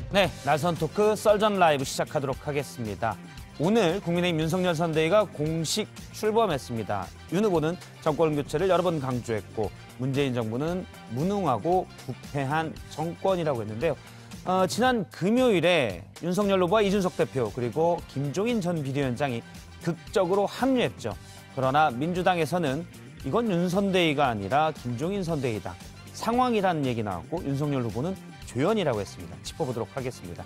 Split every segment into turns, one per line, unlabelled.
네, 날선 토크 썰전 라이브 시작하도록 하겠습니다. 오늘 국민의힘 윤석열 선대위가 공식 출범했습니다. 윤 후보는 정권 교체를 여러 번 강조했고 문재인 정부는 무능하고 부패한 정권이라고 했는데요. 지난 금요일에 윤석열 후보와 이준석 대표 그리고 김종인 전 비대위원장이 극적으로 합류했죠. 그러나 민주당에서는 이건 윤 선대위가 아니라 김종인 선대위다. 상황이라는 얘기 나왔고 윤석열 후보는 조연이라고 했습니다. 짚어보도록 하겠습니다.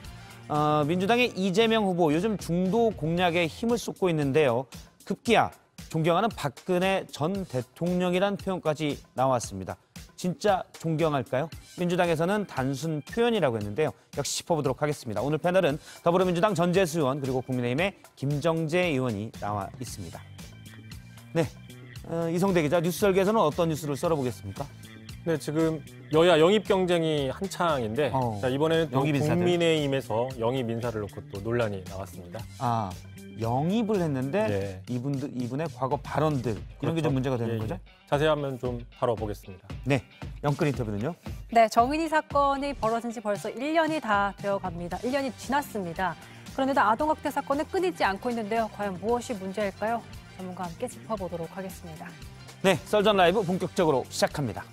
민주당의 이재명 후보 요즘 중도 공략에 힘을 쏟고 있는데요. 급기야 존경하는 박근혜 전 대통령이란 표현까지 나왔습니다. 진짜 존경할까요? 민주당에서는 단순 표현이라고 했는데요. 역시 짚어보도록 하겠습니다. 오늘 패널은 더불어민주당 전재수 의원 그리고 국민의힘의 김정재 의원이 나와 있습니다. 네, 이성대 기자, 뉴스 설계에서는 어떤 뉴스를 썰어보겠습니까?
네, 지금 여야 영입 경쟁이 한창인데 자, 이번에는 또 국민의힘에서 영입 인사를 놓고 또 논란이 나왔습니다.
아, 영입을 했는데
네.
이분의 과거 발언들 이런 게 좀 문제가 되는 거죠?
자세하면 좀 다뤄보겠습니다.
네, 영끌 인터뷰는요?
네, 정인이 사건이 벌어진 지 벌써 1년이 다 되어갑니다. 1년이 지났습니다. 그런데도 아동학대 사건은 끊이지 않고 있는데요. 과연 무엇이 문제일까요? 전문가와 함께 짚어보도록 하겠습니다.
네, 썰전 라이브 본격적으로 시작합니다.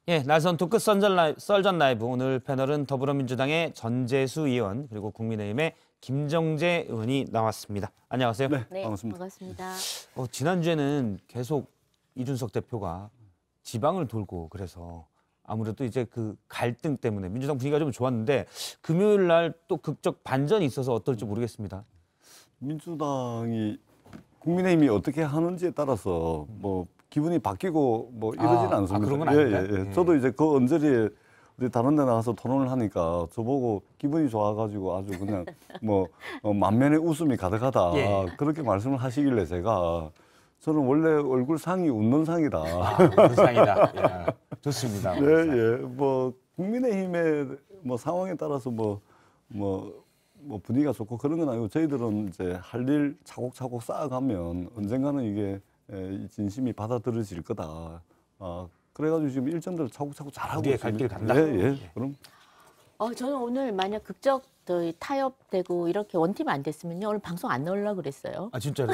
예, 날선 토크 썰전 라이브 오늘 패널은 더불어민주당의 전재수 의원 그리고 국민의힘의 김정재 의원이 나왔습니다. 안녕하세요.
네, 반갑습니다.
지난주에는 계속 이준석 대표가 지방을 돌고 그래서 아무래도 이제 그 갈등 때문에 민주당 분위기가 좀 좋았는데 금요일 날 또 극적 반전이 있어서 어떨지 모르겠습니다.
민주당이 국민의힘이 어떻게 하는지에 따라서 뭐 기분이 바뀌고 뭐 이러지는 않습니다.
그런 건 아닌가요?
예. 저도 이제 그 언저리에 어디 다른 데 나가서 토론을 하니까 저보고 기분이 좋아가지고 아주 그냥 뭐 만면에 웃음이 가득하다 그렇게 말씀을 하시길래 제가 저는 원래 얼굴 상이 웃는 상이다.
그 상이다. 야, 좋습니다.
예. 뭐 국민의힘의 뭐 상황에 따라서 뭐 분위기가 좋고 그런 건 아니고 저희들은 이제 할 일 차곡차곡 쌓아가면 언젠가는 이게 진심이 받아들여질 거다. 그래가지고 지금 일정들 차곡차곡 잘하고
우리의 갈 길 간다.
예. 그럼.
저는 오늘 만약 극적 타협되고 이렇게 원팀 안 됐으면요 오늘 방송 안 나오려고 그랬어요.
아 진짜로?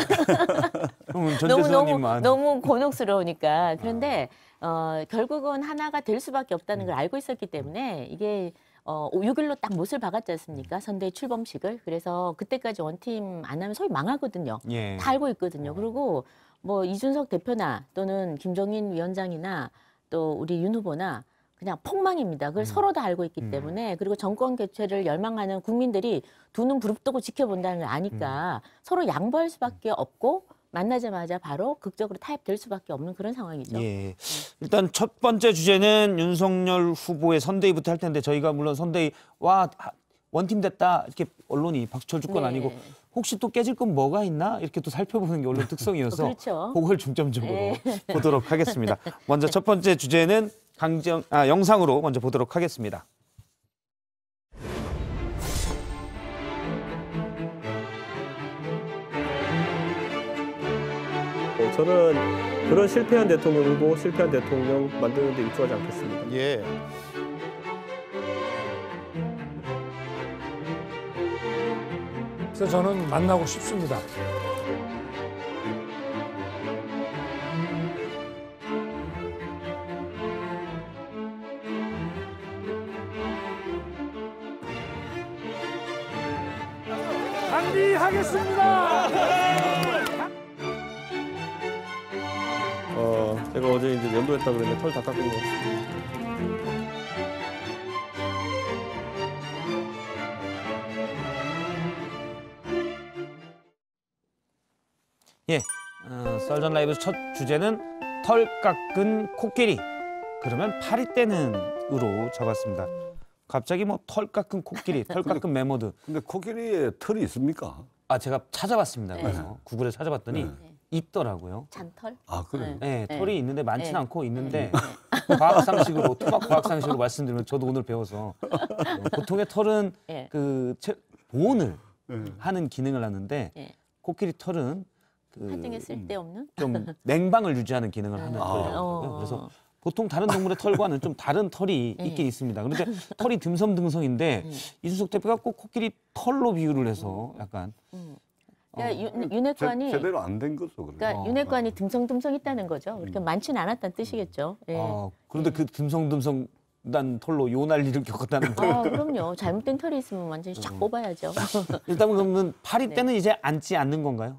그럼 전재수 의원님만
너무 곤혹스러우니까. 그런데 결국은 하나가 될 수밖에 없다는 걸 알고 있었기 때문에 이게 6일로 딱 못을 박았지 않습니까? 선대위 출범식을. 그래서 그때까지 원팀 안 하면 소위 망하거든요.
예.
다 알고 있거든요. 그리고 뭐 이준석 대표나 또는 김종인 위원장이나 또 우리 윤 후보나 그냥 폭망입니다. 그걸 서로 다 알고 있기 때문에 그리고 정권 교체를 열망하는 국민들이 두 눈 부릅뜨고 지켜본다는 걸 아니까 서로 양보할 수밖에 없고 만나자마자 바로 극적으로 타협될 수밖에 없는 그런 상황이죠.
예. 일단 첫 번째 주제는 윤석열 후보의 선대위부터 할 텐데 저희가 물론 선대위 와 원팀 됐다 이렇게 언론이 박수쳐 줄 건 아니고 혹시 또 깨질 건 뭐가 있나 이렇게 또 살펴보는 게 언론 특성이어서
그렇죠.
그걸 중점적으로 보도록 하겠습니다. 먼저 첫 번째 주제는 영상으로 먼저 보도록 하겠습니다.
저는 그런 실패한 대통령 후보, 실패한 대통령 만드는 데 입주하지 않겠습니다.
예.
그래서 저는 만나고 싶습니다. 반기하겠습니다.
제가 어제 이제 면도했다 그랬는데 털 다 깎은 것 같습니다.
예, 썰전 라이브 첫 주제는 털 깎은 코끼리. 그러면 파리 떼는으로 잡았습니다. 갑자기 뭐 털 깎은 코끼리, 털 깎은 메모드.
근데 코끼리에 털이 있습니까?
제가 찾아봤습니다. 그래서 구글에 찾아봤더니 있더라고요.
잔털?
아, 그래요?
네,
네.
털이 있는데 많지는
네.
않고 있는데 과학상식으로 토막 과학상식으로 말씀드리면 저도 오늘 배워서 보통의 털은
네.
보온을
네.
하는 기능을 하는데
네.
코끼리 털은
하등에 쓸데없는?
좀 냉방을 유지하는 기능을 하는 털이라고요. 그래서 보통 다른 동물의 털과는 좀 다른 털이 있긴 있습니다. 그런데 털이 듬성듬성인데 이준석 대표가 꼭 코끼리 털로 비유를 해서 약간
그러니까 윤핵관이
제대로 안 된 거죠.
그러니까 윤핵관이 듬성듬성 있다는 거죠. 그렇게 많지는 않았다는 뜻이겠죠. 예.
그런데 그 듬성듬성 난 털로 요 난리를 겪었다는 거.
그럼요. 잘못된 털이 있으면 완전히 쫙 뽑아야죠.
일단 그러면 파리 때는 이제 앉지 않는 건가요?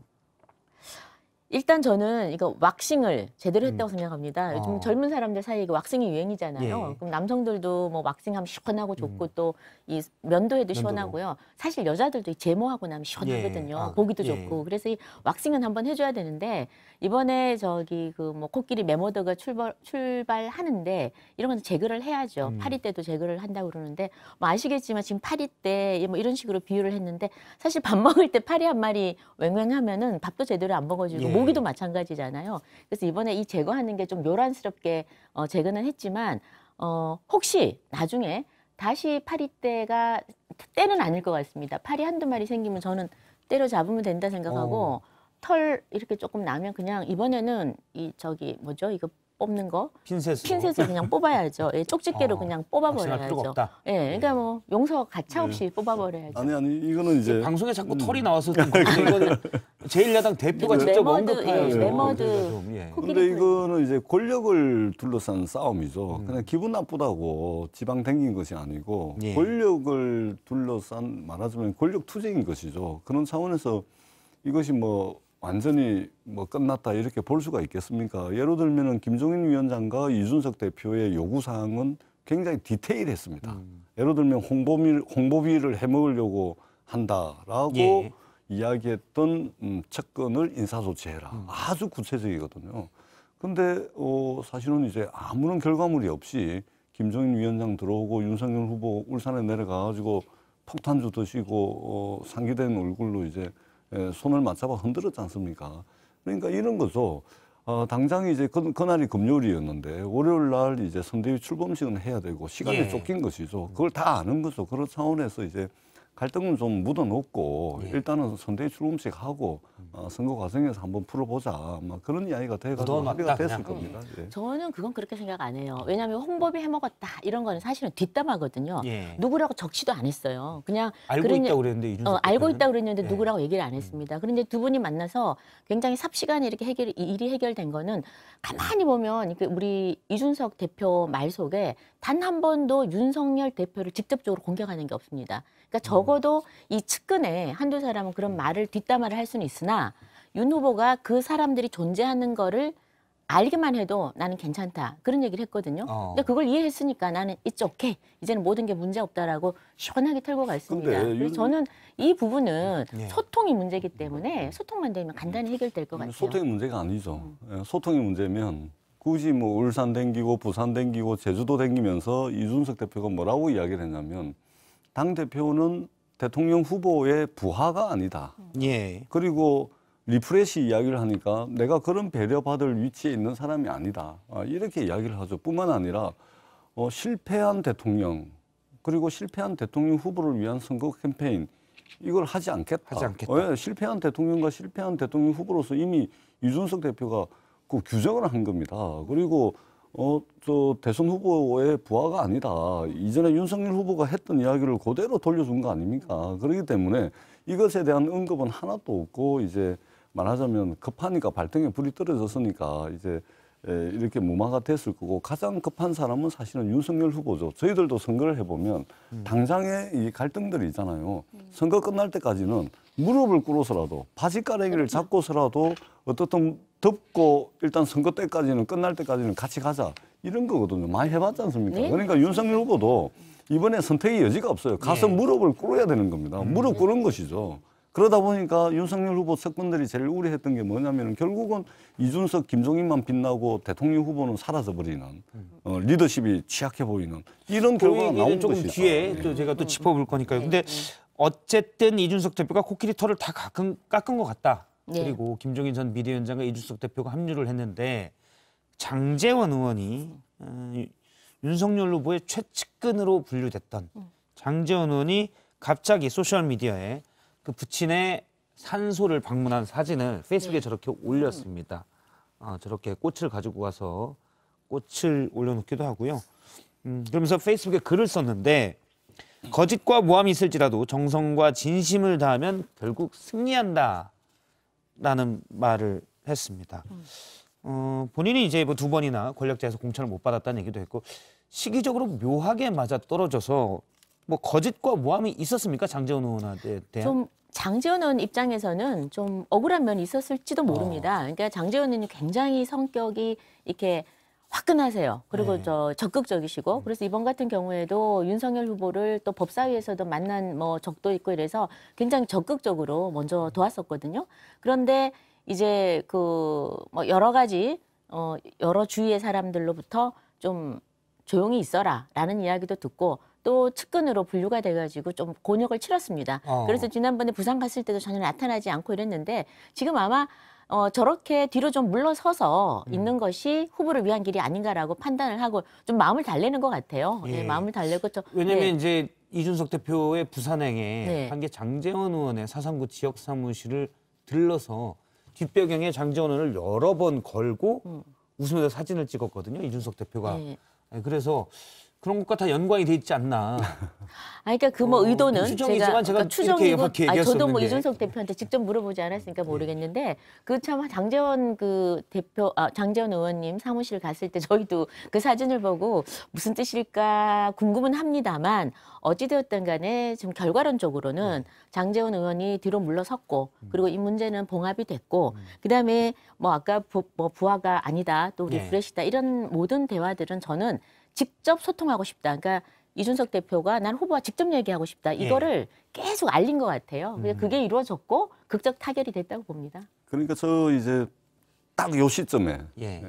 일단 저는 이거 왁싱을 제대로 했다고 생각합니다. 요즘 젊은 사람들 사이에 이게 왁싱이 유행이잖아요.
예.
그럼 남성들도 뭐 왁싱하면 시원하고 좋고 또 이 면도해도 시원하고요. 사실 여자들도 이 제모하고 나면 시원하거든요.
예.
보기도
예.
좋고. 그래서 이 왁싱은 한번 해줘야 되는데 이번에 저기 그 뭐 코끼리 매머더가 출발하는데 이런 건 제거를 해야죠. 파리 때도 제거를 한다고 그러는데 뭐 아시겠지만 지금 파리 때 뭐 이런 식으로 비유를 했는데 사실 밥 먹을 때 파리 한 마리 왱왱하면은 밥도 제대로 안 먹어지고
예.
모기도 마찬가지잖아요. 그래서 이번에 이 제거하는 게 좀 요란스럽게 제거는 했지만 혹시 나중에 다시 파리 때가 때는 아닐 것 같습니다. 파리 한두 마리 생기면 저는 때려잡으면 된다 생각하고 털 이렇게 조금 나면 그냥 이번에는 이 저기 뭐죠 이거 뽑는 거 핀셋을 그냥 뽑아야죠. 예, 쪽집게로 그냥
필요가
뽑아버려야죠.
없다.
예, 그러니까 뭐 용서 가차없이 뽑아버려야죠.
아니 이거는 이제
방송에 자꾸 털이 나와서 좀 이거는 제1야당 대표가 직접
매머드,
언급해야죠.
매머드.
그러니까 좀, 예.
근데 이거는 이제 권력을 둘러싼 싸움이죠. 그냥 기분 나쁘다고 지방 댕긴 것이 아니고
예.
권력을 둘러싼 말하자면 권력 투쟁인 것이죠. 그런 차원에서 이것이 뭐 완전히 뭐 끝났다 이렇게 볼 수가 있겠습니까? 예를 들면은 김종인 위원장과 이준석 대표의 요구 사항은 굉장히 디테일했습니다. 예를 들면 홍보비를 해먹으려고 한다라고
예.
이야기했던 측근을 인사조치해라. 아주 구체적이거든요. 근데 사실은 이제 아무런 결과물이 없이 김종인 위원장 들어오고 윤석열 후보 울산에 내려가가지고 폭탄주 드시고 상기된 얼굴로 이제 손을 맞잡아 흔들었지 않습니까? 그러니까 이런 거죠. 당장 이제 그날이 금요일이었는데 월요일 날 이제 선대위 출범식은 해야 되고 시간이
예.
쫓긴 것이죠. 그걸 다 아는 거죠. 그런 차원에서 이제 갈등은 좀 묻어놓고 일단은 선대위 출범식 하고 선거 과정에서 한번 풀어보자. 막 그런 이야기가 돼가지고 합의가 됐을 겁니다. 예.
저는 그건 그렇게 생각 안 해요. 왜냐하면 홍보비 해먹었다 이런 거는 사실은 뒷담화거든요.
예.
누구라고 적시도 안 했어요. 그냥
알고 있다고 그랬는데 이준석
알고
대표는?
있다고 그랬는데
예.
누구라고 얘기를 안 했습니다. 그런데 두 분이 만나서 굉장히 삽시간에 이렇게 일이 해결된 거는 가만히 보면 이게 우리 이준석 대표 말 속에 단 한 번도 윤석열 대표를 직접적으로 공격하는 게 없습니다. 그러니까 적어도 이 측근에 한두 사람은 그런 말을 뒷담화를 할 수는 있으나 윤 후보가 그 사람들이 존재하는 거를 알기만 해도 나는 괜찮다. 그런 얘기를 했거든요. 근데 그걸 이해했으니까 나는 it's okay. 이제는 모든 게 문제 없다라고 시원하게 털고 갔습니다.
근데
그래서 저는 이 부분은
예.
소통이 문제이기 때문에 소통만 되면 간단히 해결될 것 같아요.
소통이 문제가 아니죠. 예, 소통이 문제면 굳이 뭐 울산 댕기고 부산 댕기고 제주도 댕기면서 이준석 대표가 뭐라고 이야기를 했냐면 당대표는 대통령 후보의 부하가 아니다.
예.
그리고 리프레시 이야기를 하니까 내가 그런 배려받을 위치에 있는 사람이 아니다. 이렇게 이야기를 하죠. 뿐만 아니라 실패한 대통령 그리고 실패한 대통령 후보를 위한 선거 캠페인 이걸 하지 않겠다.
하지 않겠다.
실패한 대통령과 실패한 대통령 후보로서 이미 이준석 대표가 그 규정을 한 겁니다. 그리고 저 대선 후보의 부하가 아니다. 이전에 윤석열 후보가 했던 이야기를 그대로 돌려준 거 아닙니까? 그렇기 때문에 이것에 대한 언급은 하나도 없고 이제 말하자면 급하니까 발등에 불이 떨어졌으니까 이제 이렇게 무마가 됐을 거고 가장 급한 사람은 사실은 윤석열 후보죠. 저희들도 선거를 해보면 당장의 이 갈등들이 있잖아요. 선거 끝날 때까지는 무릎을 꿇어서라도 바지가랑이를 잡고서라도 어떻든 덮고 일단 선거 때까지는 끝날 때까지는 같이 가자 이런 거거든요. 많이 해봤지 않습니까?
네.
그러니까 윤석열 후보도 이번에 선택의 여지가 없어요. 가서 무릎을 꿇어야 되는 겁니다. 무릎 꿇은 것이죠. 그러다 보니까 윤석열 후보 측근들이 제일 우려했던 게 뭐냐면 결국은 이준석, 김종인만 빛나고 대통령 후보는 사라져버리는 리더십이 취약해 보이는 이런 결과가 나온
조금
것이죠.
뒤에 또 제가 또 짚어볼 거니까요. 근데 어쨌든 이준석 대표가 코끼리 털을 다 깎은 것 같다.
네.
그리고 김종인 전 비대위원장과 이준석 대표가 합류를 했는데 장제원 의원이 윤석열 후보의 최측근으로 분류됐던 장제원 의원이 갑자기 소셜미디어에 그 부친의 산소를 방문한 사진을 페이스북에 저렇게 올렸습니다. 저렇게 꽃을 가지고 가서 꽃을 올려놓기도 하고요. 그러면서 페이스북에 글을 썼는데 거짓과 모함이 있을지라도 정성과 진심을 다하면 결국 승리한다라는 말을 했습니다. 본인이 이제 뭐 2번이나 권력자에서 공천을 못 받았다는 얘기도 했고 시기적으로 묘하게 맞아 떨어져서 뭐 거짓과 모함이 있었습니까? 장제원 의원한테 대한?
좀 장제원 의원 입장에서는 좀 억울한 면이 있었을지도 모릅니다. 그러니까 장제원 의원이 굉장히 성격이 이렇게 화끈하세요. 그리고
네.
적극적이시고 그래서 이번 같은 경우에도 윤석열 후보를 또 법사위에서도 만난 뭐 적도 있고 이래서 굉장히 적극적으로 먼저 도왔었거든요. 그런데 이제 그 뭐 여러 가지 여러 주위의 사람들로부터 좀 조용히 있어라라는 이야기도 듣고 또 측근으로 분류가 돼가지고 좀 곤욕을 치렀습니다. 그래서 지난번에 부산 갔을 때도 전혀 나타나지 않고 이랬는데 지금 아마 저렇게 뒤로 좀 물러서서 있는 것이 후보를 위한 길이 아닌가라고 판단을 하고 좀 마음을 달래는 것 같아요.
예.
네, 마음을 달래고
왜냐면
네.
이제 이준석 대표의 부산행에
네.
한 게 장제원 의원의 사상구 지역 사무실을 들러서 뒷배경에 장제원 의원을 여러 번 걸고 웃으면서 사진을 찍었거든요. 이준석 대표가.
네.
그래서 그런 것과 다 연관이 돼 있지 않나.
그러니까 그 뭐 의도는
추정이지만 제가
그러니까 추정이고
이렇게
저도 뭐
얘기했었는데.
이준석 대표한테 직접 물어보지 않았으니까 모르겠는데 그 참 장제원 그 대표 장제원 의원님 사무실 갔을 때 저희도 그 사진을 보고 무슨 뜻일까 궁금은 합니다만 어찌되었든 간에 지금 결과론적으로는 장제원 의원이 뒤로 물러섰고 그리고 이 문제는 봉합이 됐고 그다음에 뭐 아까 뭐 부하가 아니다 또
네.
리프레시다 이런 모든 대화들은 저는 직접 소통하고 싶다. 그러니까 이준석 대표가 난 후보와 직접 얘기하고 싶다. 이거를 계속 알린 것 같아요. 그게 이루어졌고 극적 타결이 됐다고 봅니다.
그러니까 저 이제 딱 요 시점에
예.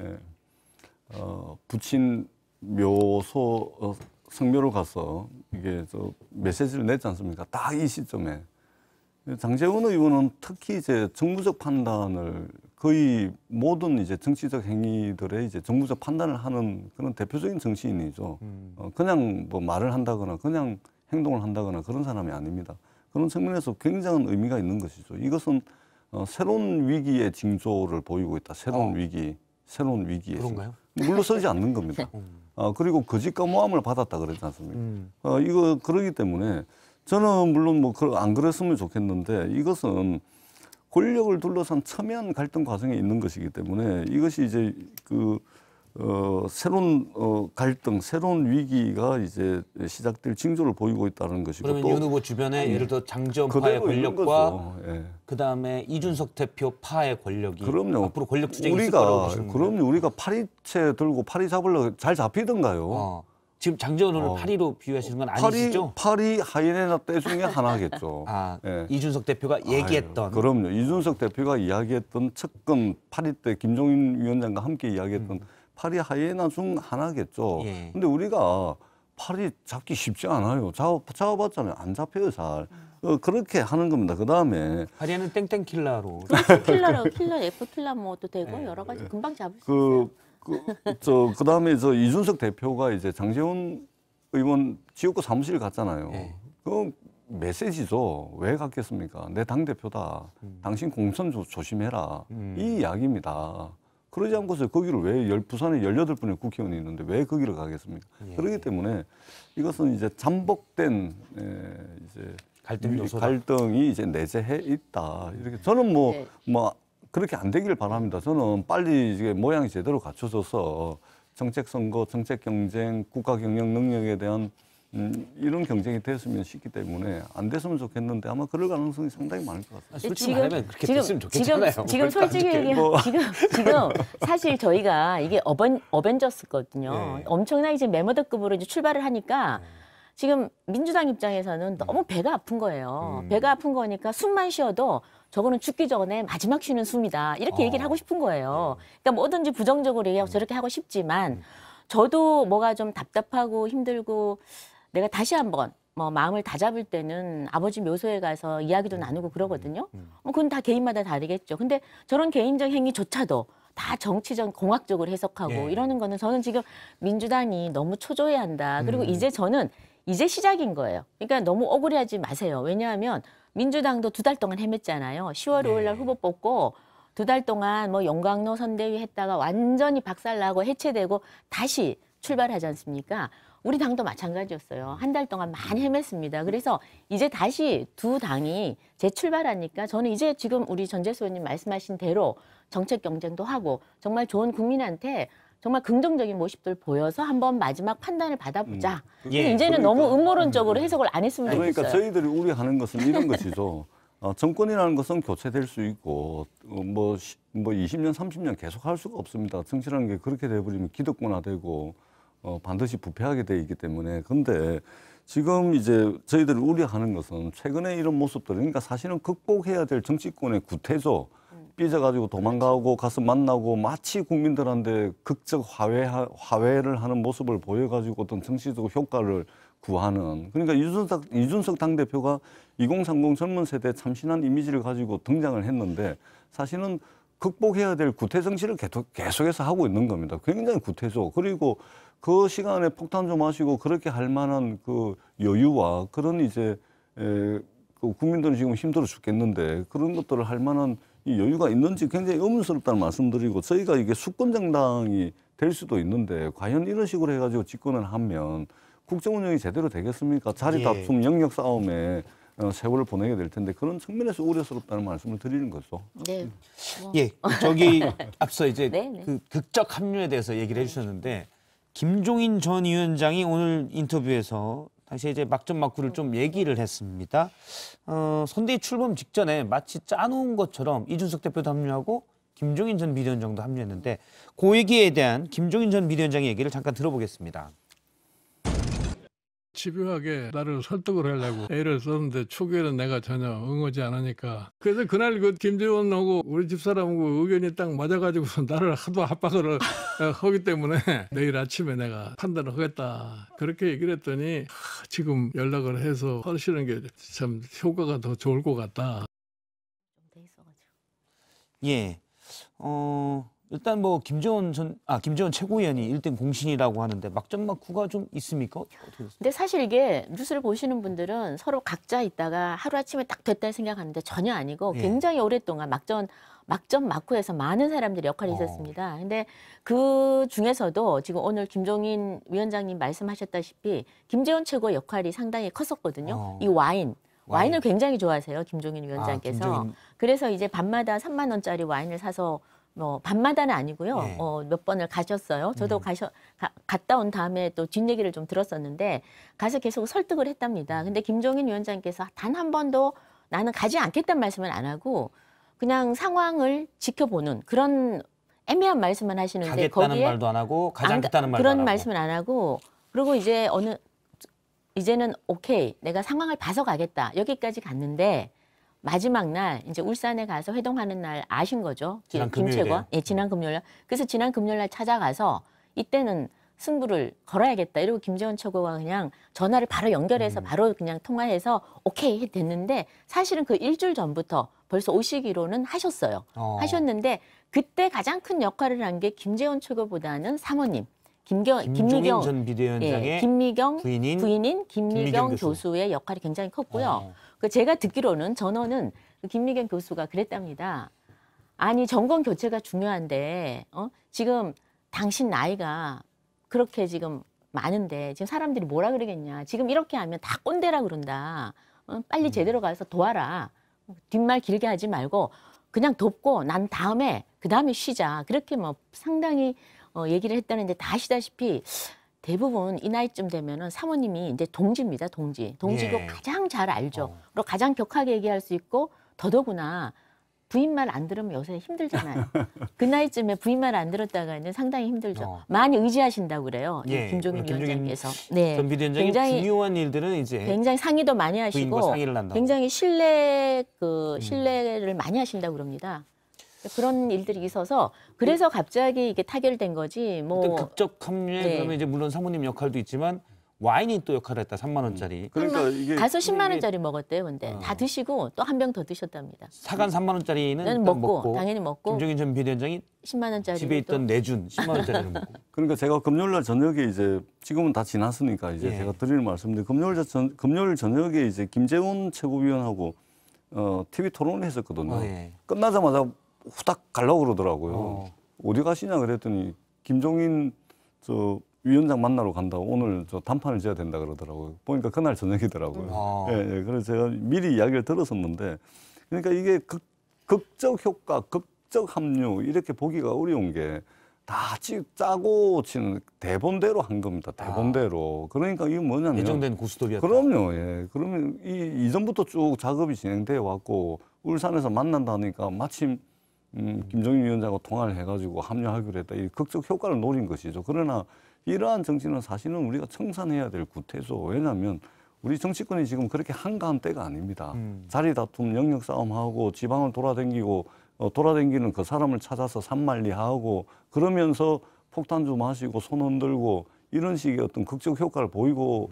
부친 묘소 성묘를 가서 이게 저 메시지를 냈지 않습니까? 딱 이 시점에 장제원 의원은 특히 이제 정무적 판단을 거의 모든 이제 정치적 행위들의 이제 정무적 판단을 하는 그런 대표적인 정치인이죠. 그냥 뭐 말을 한다거나 그냥 행동을 한다거나 그런 사람이 아닙니다. 그런 측면에서 굉장한 의미가 있는 것이죠. 이것은 새로운 위기의 징조를 보이고 있다. 새로운 위기, 새로운 위기에
그런가요?
물러서지 않는 겁니다. 그리고 거짓과 모함을 받았다 그랬지 않습니까? 이거 그러기 때문에 저는 물론 뭐 안 그랬으면 좋겠는데 이것은 권력을 둘러싼 첨예한 갈등 과정에 있는 것이기 때문에 이것이 이제 새로운 갈등, 새로운 위기가 이제 시작될 징조를 보이고 있다는 것이고
그러면
또
윤 후보 주변에 예를 들어 장제원 파의
그대로 있는
권력과
거죠. 예.
그다음에 이준석 대표 파의 권력이
그럼요.
앞으로 권력 투쟁이 있을 거라고 보시는 거예요?
그럼요. 우리가 파리채 들고 파리 잡으려고 잘 잡히던가요?
지금 장제원 의원을 파리로 비유하시는 건 아니시죠?
파리 하이에나 떼 중에 하나겠죠. 예.
이준석 대표가 얘기했던.
아유, 그럼요. 이준석 대표가 이야기했던 측근 파리 때 김종인 위원장과 함께 이야기했던 파리 하이에나 중 하나겠죠.
예.
근데 우리가 파리 잡기 쉽지 않아요. 잡아봤잖아요. 안 잡혀요, 잘. 그렇게 하는 겁니다. 그 다음에
파리에는 땡땡킬라로.
킬러 F 킬러 뭐도 되고 여러 가지 금방 잡을 수 있어요.
그다음에 이준석 대표가 이제 장제원 의원 지역구 사무실 갔잖아요.
네.
그 메시지죠. 왜 갔겠습니까? 내 당대표다. 당신 공천 조심해라. 이 이야기입니다. 그러지 않고서 거기를 왜 부산에 18분의 국회의원이 있는데 왜 거기를 가겠습니까? 그렇기 때문에 이것은 이제 잠복된 이제
갈등 요소다.
갈등이 이제 내재해 있다. 이렇게 저는 뭐 그렇게 안 되기를 바랍니다. 저는 빨리 이게 모양이 제대로 갖춰져서 정책 선거, 정책 경쟁, 국가 경영 능력에 대한 이런 경쟁이 됐으면 싶기 때문에 안 됐으면 좋겠는데 아마 그럴 가능성이 상당히 많을 것 같습니다.
솔직히 말하면 그렇게 됐으면 좋겠잖아요.
지금 솔직히 얘기하면 지금 사실 저희가 이게 어벤져스거든요.
네.
엄청나게 이제 메머더급으로 이제 출발을 하니까 지금 민주당 입장에서는 너무 배가 아픈 거예요. 배가 아픈 거니까 숨만 쉬어도 저거는 죽기 전에 마지막 쉬는 숨이다. 이렇게 얘기를 하고 싶은 거예요. 그러니까 뭐든지 부정적으로 얘기하고 저렇게 하고 싶지만 저도 뭐가 좀 답답하고 힘들고 내가 다시 한번 뭐 마음을 다잡을 때는 아버지 묘소에 가서 이야기도 나누고 그러거든요. 뭐 그건 다 개인마다 다르겠죠. 근데 저런 개인적 행위조차도 다 정치적 공학적으로 해석하고
예.
이러는 거는 저는 지금 민주당이 너무 초조해한다. 그리고 이제 저는 이제 시작인 거예요. 그러니까 너무 억울해하지 마세요. 왜냐하면 민주당도 2달 동안 헤맸잖아요. 10월 5일 날 후보 뽑고 2달 동안 뭐 용광로 선대위 했다가 완전히 박살나고 해체되고 다시 출발하지 않습니까? 우리 당도 마찬가지였어요. 1달 동안 많이 헤맸습니다. 그래서 이제 다시 두 당이 재출발하니까 저는 이제 지금 우리 전재수 의원님 말씀하신 대로 정책 경쟁도 하고 정말 좋은 국민한테 정말 긍정적인 모습들 보여서 한번 마지막 판단을 받아보자.
예.
이제는 너무 음모론적으로 해석을 안 했으면
그러니까
좋겠어요.
저희들이 우려하는 것은 이런 것이죠. 정권이라는 것은 교체될 수 있고 뭐 20년, 30년 계속 할 수가 없습니다. 정치라는 게 그렇게 돼버리면 기득권화되고 반드시 부패하게 돼 있기 때문에. 근데 지금 이제 저희들이 우려하는 것은 최근에 이런 모습들, 그러니까 사실은 극복해야 될 정치권의 구태조, 삐져가지고 도망가고 가서 만나고 마치 국민들한테 극적 화해를 하는 모습을 보여가지고 어떤 정치적 효과를 구하는. 그러니까 이준석 당대표가 2030 젊은 세대 참신한 이미지를 가지고 등장을 했는데 사실은 극복해야 될 구태 정치를 계속해서 하고 있는 겁니다. 굉장히 구태조. 그리고 그 시간에 폭탄 좀 마시고 그렇게 할 만한 그 여유와 그런 이제 그 국민들은 지금 힘들어 죽겠는데 그런 것들을 할 만한 이 여유가 있는지 굉장히 의문스럽다는 말씀드리고, 저희가 이게 수권 정당이 될 수도 있는데 과연 이런 식으로 해가지고 집권을 하면 국정 운영이 제대로 되겠습니까? 자리 다툼, 영역 싸움에 세월을 보내게 될 텐데 그런 측면에서 우려스럽다는 말씀을 드리는 거죠.
네.
예, 저기 앞서 이제
네, 네.
그 극적 합류에 대해서 얘기를 해주셨는데 김종인 전 위원장이 오늘 인터뷰에서 당시에 이제 막전막후를 좀 얘기를 했습니다. 선대위 출범 직전에 마치 짜놓은 것처럼 이준석 대표도 합류하고 김종인 전 비대위원장도 합류했는데 그 얘기에 대한 김종인 전 비대위원장의 얘기를 잠깐 들어보겠습니다.
집요하게 나를 설득을 하려고 애를 썼는데 초기에는 내가 전혀 응하지 않으니까, 그래서 그날 그 김재원하고 우리 집사람하고 의견이 딱 맞아가지고 나를 하도 압박을 하기 때문에 내일 아침에 내가 판단을 하겠다 그렇게 얘기를 했더니 지금 연락을 해서 하시는 게 참 효과가 더 좋을 것 같다.
예, 일단 뭐 김재원 최고위원이 1등 공신이라고 하는데 막전막후가 좀 있습니까? 어떻게 됐습니까?
근데 사실 이게 뉴스를 보시는 분들은 서로 각자 있다가 하루아침에 딱 됐다 생각하는데 전혀 아니고
예.
굉장히 오랫동안 막전막후에서 많은 사람들이 역할이 있었습니다. 근데 그 중에서도 지금 오늘 김종인 위원장님 말씀하셨다시피 김재원 최고의 역할이 상당히 컸었거든요. 이 와인을 굉장히 좋아하세요, 김종인 위원장께서. 그래서 이제 밤마다 3만 원짜리 와인을 사서 뭐 밤마다는 아니고요.
예.
몇 번을 가셨어요. 저도 갔다 온 다음에 또 뒷얘기를 좀 들었었는데 가서 계속 설득을 했답니다. 근데 김종인 위원장께서 단 한 번도 나는 가지 않겠다는 말씀을 안 하고 그냥 상황을 지켜보는 그런 애매한 말씀만 하시는데
가겠다는
거기에
말도 안 하고 가지 않겠다는 말도
그런
안 하고.
말씀을 안 하고 그리고 이제는 오케이 내가 상황을 봐서 가겠다 여기까지 갔는데 마지막 날 이제 울산에 가서 회동하는 날 아신 거죠?
지난
김최관. 예, 지난 금요일 날. 그래서 지난 금요일 날 찾아가서 이때는 승부를 걸어야겠다. 이러고 김재원 최고가 그냥 전화를 바로 연결해서 바로 그냥 통화해서 오케이 됐는데 사실은 그 일주일 전부터 벌써 오시기로는 하셨어요. 하셨는데 그때 가장 큰 역할을 한 게 김재원 최고보다는 사모님. 김미경
전 비대위원장의
부인인 김미경 교수의 역할이 굉장히 컸고요. 제가 듣기로는 전원은 김미경 교수가 그랬답니다. 아니 정권 교체가 중요한데 지금 당신 나이가 그렇게 지금 많은데 지금 사람들이 뭐라 그러겠냐. 지금 이렇게 하면 다 꼰대라 그런다. 빨리 제대로 가서 도와라. 뒷말 길게 하지 말고 그냥 돕고 난 다음에 그다음에 쉬자. 그렇게 뭐 상당히 얘기를 했다는데 다 아시다시피 대부분 이 나이쯤 되면은 사모님이 이제 동지입니다. 동지고
예.
가장 잘 알죠. 그리고 가장 격하게 얘기할 수 있고 더더구나 부인 말 안 들으면 요새 힘들잖아요. 그 나이쯤에 부인 말 안 들었다가는 상당히 힘들죠. 많이 의지하신다고 그래요.
예.
김종인 위원장께서.
전 비대위원장이
굉장히
중요한 일들은 이제
굉장히 상의도 많이 하시고
부인과 상의를 한다고.
굉장히 신뢰를 많이 하신다고 그럽니다. 그런 일들이 있어서 그래서 갑자기 이게 타결된 거지. 뭐
극적 합류에
네.
그러면 이제 물론 사모님 역할도 있지만 와인이 또 역할을 했다. 3만 원짜리.
그러니까 이게
가서 10만 원짜리 먹었대요. 근데 다 드시고 또 한 병 더 드셨답니다.
사간 3만 원짜리는
먹고 당연히 먹고
김종인 전 비대위원장이
10만 원짜리
집에 있던 내준 10만 원짜리를 먹고.
그러니까 제가 금요일 날 저녁에 이제 지금은 다 지났으니까 이제
예.
제가 드리는 말씀인데 금요일 저녁에 이제 김재원 최고위원하고 TV 토론을 했었거든요.
예.
끝나자마자 후딱 가려고 그러더라고요. 어디 가시냐 그랬더니 김종인 저 위원장 만나러 간다고 오늘 저 단판을 지어야 된다 그러더라고요. 보니까 그날 저녁이더라고요. 예, 예. 그래서 제가 미리 이야기를 들었었는데 그러니까 이게 극적 효과, 극적 합류 이렇게 보기가 어려운 게 다 짜고 치는 대본대로 한 겁니다. 대본대로. 그러니까 이게 뭐냐면
예정된 고스톱이었다.
그럼요. 예. 그러면 이전부터 쭉 작업이 진행되어 왔고 울산에서 만난다니까 마침 김종인 위원장하고 통화를 해가지고 합류하기로 했다. 이 극적 효과를 노린 것이죠. 그러나 이러한 정치는 사실은 우리가 청산해야 될 구태죠. 왜냐하면 우리 정치권이 지금 그렇게 한가한 때가 아닙니다. 자리 다툼, 영역 싸움하고 지방을 돌아다니는 그 사람을 찾아서 산만리하고 그러면서 폭탄주 마시고 손 흔들고 이런 식의 어떤 극적 효과를 보이고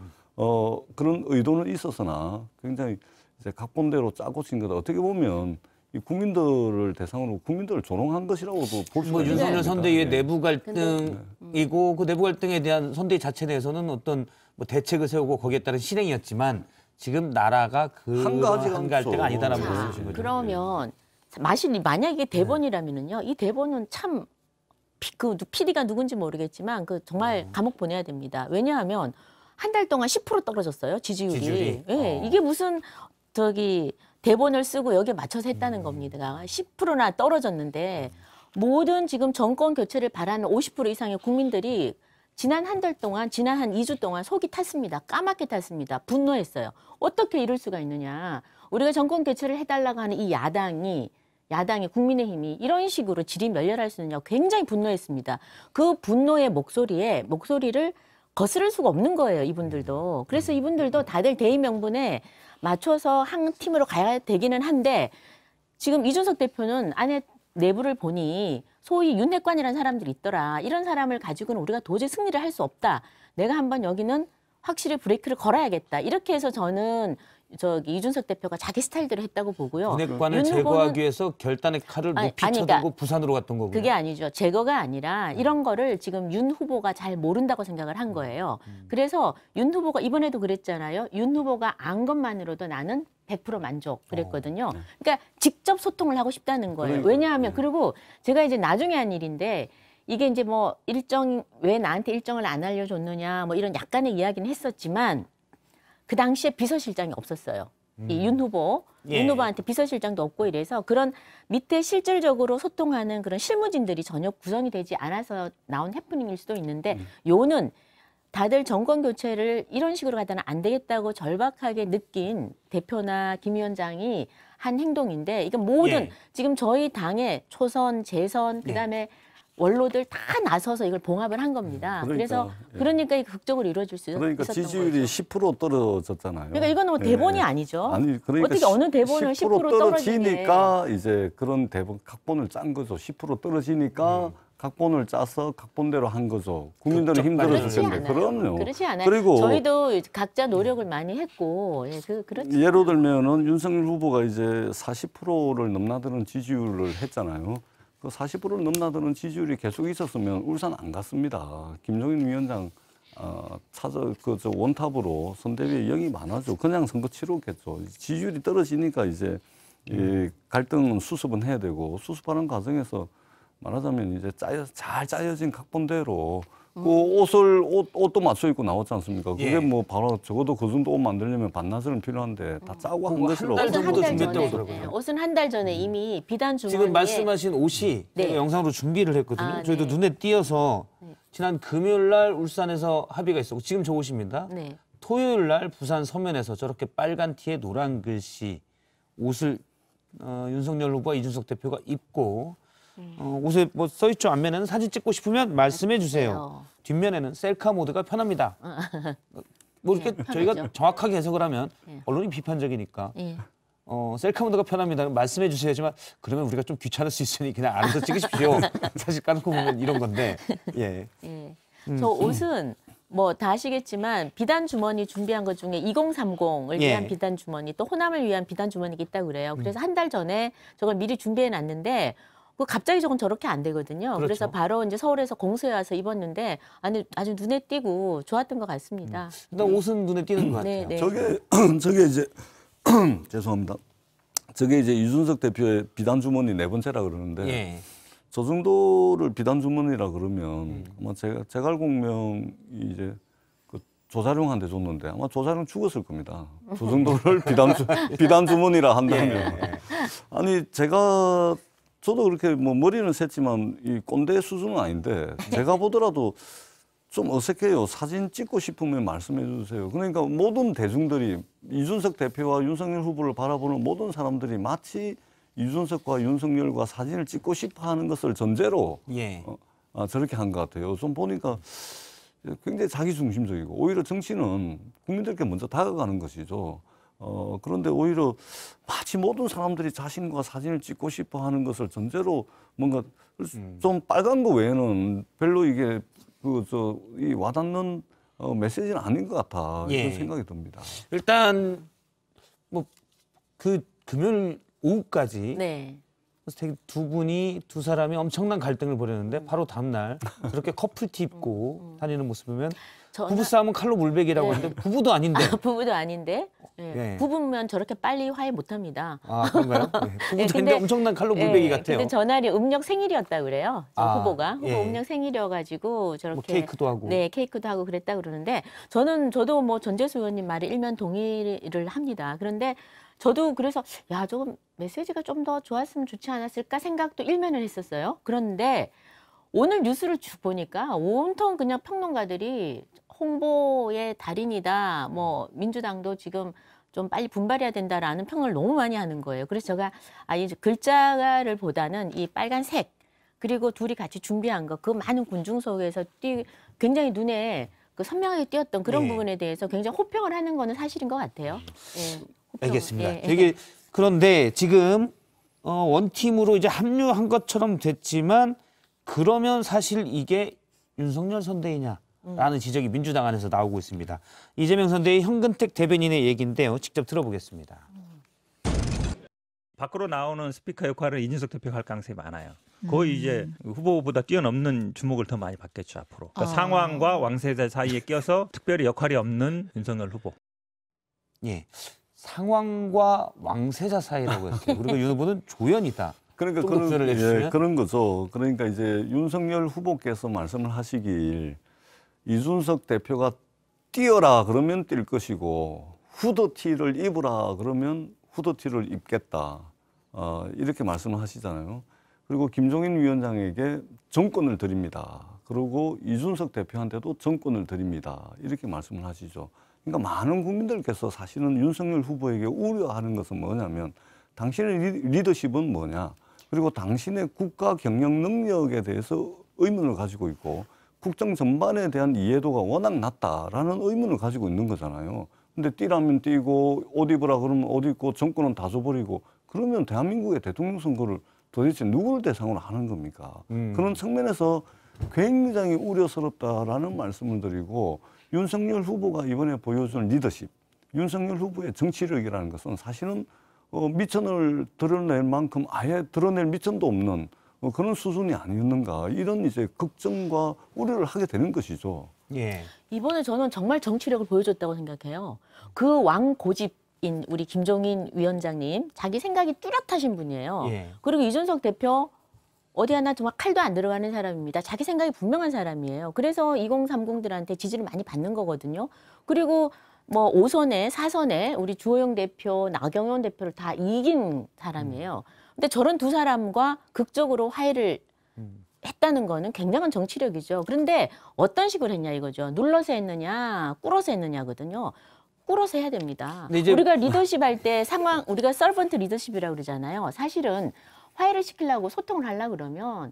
그런 의도는 있었으나 굉장히 이제 각본대로 짜고 친 거다. 어떻게 보면 이 국민들을 대상으로 국민들을 조롱한 것이라고도 볼 수가 있습니다.
윤석열 선대위의
네.
내부 갈등이고 그 내부 갈등에 대한 선대위 자체 내에서는 어떤 뭐 대책을 세우고 거기에 따른 실행이었지만 지금 나라가 한가할 때가 아니다라고 보시는 거죠.
그러면 만약 이게 대본이라면은요, 이 대본은 참 그 PD가 누군지 모르겠지만 그 정말 감옥 보내야 됩니다. 왜냐하면 한 달 동안 10% 떨어졌어요 지지율이. 예, 이게 무슨 대본을 쓰고 여기에 맞춰서 했다는 겁니다. 10%나 떨어졌는데 모든 지금 정권 교체를 바라는 50% 이상의 국민들이 지난 한 달 동안, 지난 한 2주 동안 속이 탔습니다. 까맣게 탔습니다. 분노했어요. 어떻게 이럴 수가 있느냐. 우리가 정권 교체를 해달라고 하는 이 야당이 국민의힘이 이런 식으로 질이 멸렬할 수 있느냐 굉장히 분노했습니다. 그 분노의 목소리를 거스를 수가 없는 거예요, 이분들도. 그래서 이분들도 다들 대의 명분에 맞춰서 한 팀으로 가야 되기는 한데 지금 이준석 대표는 안에 내부를 보니 소위 윤핵관이라는 사람들이 있더라. 이런 사람을 가지고는 우리가 도저히 승리를 할 수 없다. 내가 한번 여기는 확실히 브레이크를 걸어야겠다. 이렇게 해서 저는 이준석 대표가 자기 스타일대로 했다고 보고요.
윤핵관을 제거하기 위해서 결단의 칼을 높이 쳐들고 부산으로 갔던 거고요.
그게 아니죠. 제거가 아니라 이런 거를 지금 윤 후보가 잘 모른다고 생각을 한 거예요. 그래서 윤 후보가 이번에도 그랬잖아요. 윤 후보가 안 것만으로도 나는 100% 만족 그랬거든요. 그러니까 직접 소통을 하고 싶다는 거예요. 왜냐하면 그리고 제가 이제 나중에 한 일인데 이게 이제 뭐 왜 나한테 일정을 안 알려줬느냐 뭐 이런 약간의 이야기는 했었지만 그 당시에 비서실장이 없었어요. 이 윤 후보한테 비서실장도 없고 이래서 그런 밑에 실질적으로 소통하는 그런 실무진들이 전혀 구성이 되지 않아서 나온 해프닝일 수도 있는데 요는 다들 정권 교체를 이런 식으로 가다는 안 되겠다고 절박하게 느낀 대표나 김 위원장이 한 행동인데 이게 모든 지금 저희 당의 초선, 재선, 그다음에 원로들 다 나서서 이걸 봉합을 한 겁니다. 그러니까 이게 극적으로 이루어질 수
그러니까
있었던
지지율이
거죠.
10% 떨어졌잖아요.
그러니까 이거는 뭐 대본이 아니죠.
아니 그러니까
어떻게 어느 대본을 10%
떨어지니까 이제 그런 대본 각본을 짠 거죠. 10% 떨어지니까 각본을 짜서 각본대로 한 거죠. 국민들은 힘들었을 텐데. 그럼요.
그렇지 않아요. 그리고 저희도 각자 노력을 많이 했고 그렇죠.
예로 들면은 윤석열 후보가 이제 40%를 넘나드는 지지율을 했잖아요. 그 40%를 넘나드는 지지율이 계속 있었으면 울산 안 갔습니다. 김종인 위원장 저 원탑으로 선대위에 영이 많아져. 그냥 선거 치렀겠죠. 지지율이 떨어지니까 이제 이 갈등은 수습은 해야 되고 수습하는 과정에서 말하자면 이제 잘 짜여진 각본대로 그 옷도 맞춰 입고 나왔지 않습니까? 그게 뭐 바로 적어도 그 정도 옷 만들려면 반나절은 필요한데 다 짜고 한 것이라고.
한 달 정도 준비했다고 하더라고요.
옷은 한 달 전에 이미 비단 주머니에
지금 말씀하신 옷이 제가 영상으로 준비를 했거든요. 저희도 눈에 띄어서 지난 금요일 날 울산에서 합의가 있었고 지금 저 옷입니다. 토요일 날 부산 서면에서 저렇게 빨간 티에 노란 글씨 옷을 윤석열 후보와 이준석 대표가 입고 옷에 뭐 써있죠. 앞면에는 사진 찍고 싶으면 말씀해 주세요. 뒷면에는 셀카 모드가 편합니다. 뭐 이렇게 저희가 정확하게 해석을 하면 언론이 비판적이니까 셀카 모드가 편합니다. 말씀해 주세요지만 그러면 우리가 좀 귀찮을 수 있으니 그냥 알아서 찍으십시오. 사실 까놓고 보면 이런 건데.
저 옷은 뭐 다 아시겠지만 비단 주머니 준비한 것 중에 2030을
예.
위한 비단 주머니 또 호남을 위한 비단 주머니가 있다고 그래요. 그래서 한 달 전에 저걸 미리 준비해 놨는데 그 갑자기 저건 저렇게 안 되거든요.
그렇죠.
그래서 바로 이제 서울에서 공수해 와서 입었는데 아주 눈에 띄고 좋았던 것 같습니다.
일단 옷은 눈에 띄는 것
네,
같아요.
네.
저게 이제 죄송합니다. 저게 이제 이준석 대표의 비단 주머니 네 번째라 그러는데
예.
저 정도를 비단 주머니라 그러면 아마 제갈공명이 이제 그 조자룡한테 줬는데 아마 조자룡 죽었을 겁니다. 저 정도를 비단 주머니라 한다면 아니 저도 그렇게 뭐 머리는 셌지만 이 꼰대 수준은 아닌데 제가 보더라도 좀 어색해요. 사진 찍고 싶으면 말씀해 주세요. 그러니까 모든 대중들이 이준석 대표와 윤석열 후보를 바라보는 모든 사람들이 마치 이준석과 윤석열과 사진을 찍고 싶어 하는 것을 전제로
예.
저렇게 한 것 같아요. 좀 보니까 굉장히 자기중심적이고 오히려 정치는 국민들께 먼저 다가가는 것이죠. 그런데 오히려 마치 모든 사람들이 자신과 사진을 찍고 싶어 하는 것을 전제로 뭔가 좀 빨간 거 외에는 별로 이게 이 와닿는 메시지는 아닌 것 같아.
예.
이런 생각이 듭니다.
일단 뭐 그 금요일 오후까지
네.
두 사람이 엄청난 갈등을 벌였는데 바로 다음 날 저렇게 커플티 입고 다니는 모습 보면 부부싸움은 칼로 물베기라고 하는데 부부도 아닌데.
부부도 아닌데
예.
부부면 저렇게 빨리 화해 못합니다.
아 그런가요? 네. 부부도
근데-
아닌데 엄청난 칼로 물베기 같아요.
근데 전날이 음력 생일이었다 그래요. 후보가
예.
음력 생일이어가지고 저렇게
뭐 케이크도 하고.
네, 케이크도 하고 그랬다 그러는데 저도 뭐 전재수 의원님 말에 일면 동의를 합니다. 그런데 저도 그래서 야, 조금 메시지가 좀 더 좋았으면 좋지 않았을까 생각도 일면을 했었어요. 그런데 오늘 뉴스를 쭉 보니까 온통 그냥 평론가들이 홍보의 달인이다. 뭐 민주당도 지금 좀 빨리 분발해야 된다라는 평을 너무 많이 하는 거예요. 그래서 제가 이 글자를 보다는 이 빨간색 그리고 둘이 같이 준비한 거 그 많은 군중 속에서 굉장히 눈에 그 선명하게 띄었던 그런
예.
부분에 대해서 굉장히 호평을 하는 거는 사실인 것 같아요. 예, 호평.
알겠습니다.
예,
되게 그런데 지금 원팀으로 이제 합류한 것처럼 됐지만 그러면 사실 이게 윤석열 선대위냐라는 지적이 민주당 안에서 나오고 있습니다. 이재명 선대위 현근택 대변인의 얘기인데요. 직접 들어보겠습니다.
밖으로 나오는 스피커 역할을 이준석 대표가 할 가능성이 많아요. 거의 이제 후보보다 뛰어넘는 주목을 더 많이 받겠죠 앞으로. 그러니까 상황과 왕세자 사이에 껴서 특별히 역할이 없는 윤석열 후보.
예, 상황과 왕세자 사이라고 했어요. 그리고 윤 후보는 조연이다.
그러니까
좀더 표현을 해주시면.
예, 그런 거죠. 그러니까 이제 윤석열 후보께서 말씀을 하시길 이준석 대표가 뛰어라 그러면 뛸 것이고 후드티를 입으라 그러면 후드티를 입겠다. 이렇게 말씀을 하시잖아요. 그리고 김종인 위원장에게 정권을 드립니다. 그리고 이준석 대표한테도 정권을 드립니다. 이렇게 말씀을 하시죠. 그러니까 많은 국민들께서 사실은 윤석열 후보에게 우려하는 것은 뭐냐면 당신의 리더십은 뭐냐. 그리고 당신의 국가 경영 능력에 대해서 의문을 가지고 있고 국정 전반에 대한 이해도가 워낙 낮다라는 의문을 가지고 있는 거잖아요. 근데 뛰라면 뛰고 옷 입으라 그러면 옷 입고 정권은 다 줘버리고 그러면 대한민국의 대통령 선거를 도대체 누구를 대상으로 하는 겁니까? 그런 측면에서 굉장히 우려스럽다라는 말씀을 드리고 윤석열 후보가 이번에 보여준 리더십, 윤석열 후보의 정치력이라는 것은 사실은 미천을 드러낼 만큼 아예 드러낼 미천도 없는 그런 수준이 아니었는가 이런 이제 걱정과 우려를 하게 되는 것이죠.
예.
이번에 저는 정말 정치력을 보여줬다고 생각해요. 그 왕고집인 우리 김종인 위원장님 자기 생각이 뚜렷하신 분이에요.
예.
그리고 이준석 대표 어디 하나 정말 칼도 안 들어가는 사람입니다. 자기 생각이 분명한 사람이에요. 그래서 2030들한테 지지를 많이 받는 거거든요. 그리고 뭐 5선에 4선에 우리 주호영 대표, 나경원 대표를 다 이긴 사람이에요. 근데 저런 두 사람과 극적으로 화해를 했다는 거는 굉장한 정치력이죠. 그런데 어떤 식으로 했냐 이거죠. 눌러서 했느냐, 꿇어서 했느냐거든요. 꿇어서 해야 됩니다.
근데 이제
우리가 리더십 할 때 상황, 우리가 서번트 리더십이라고 그러잖아요. 사실은 화해를 시키려고 소통을 하려고 그러면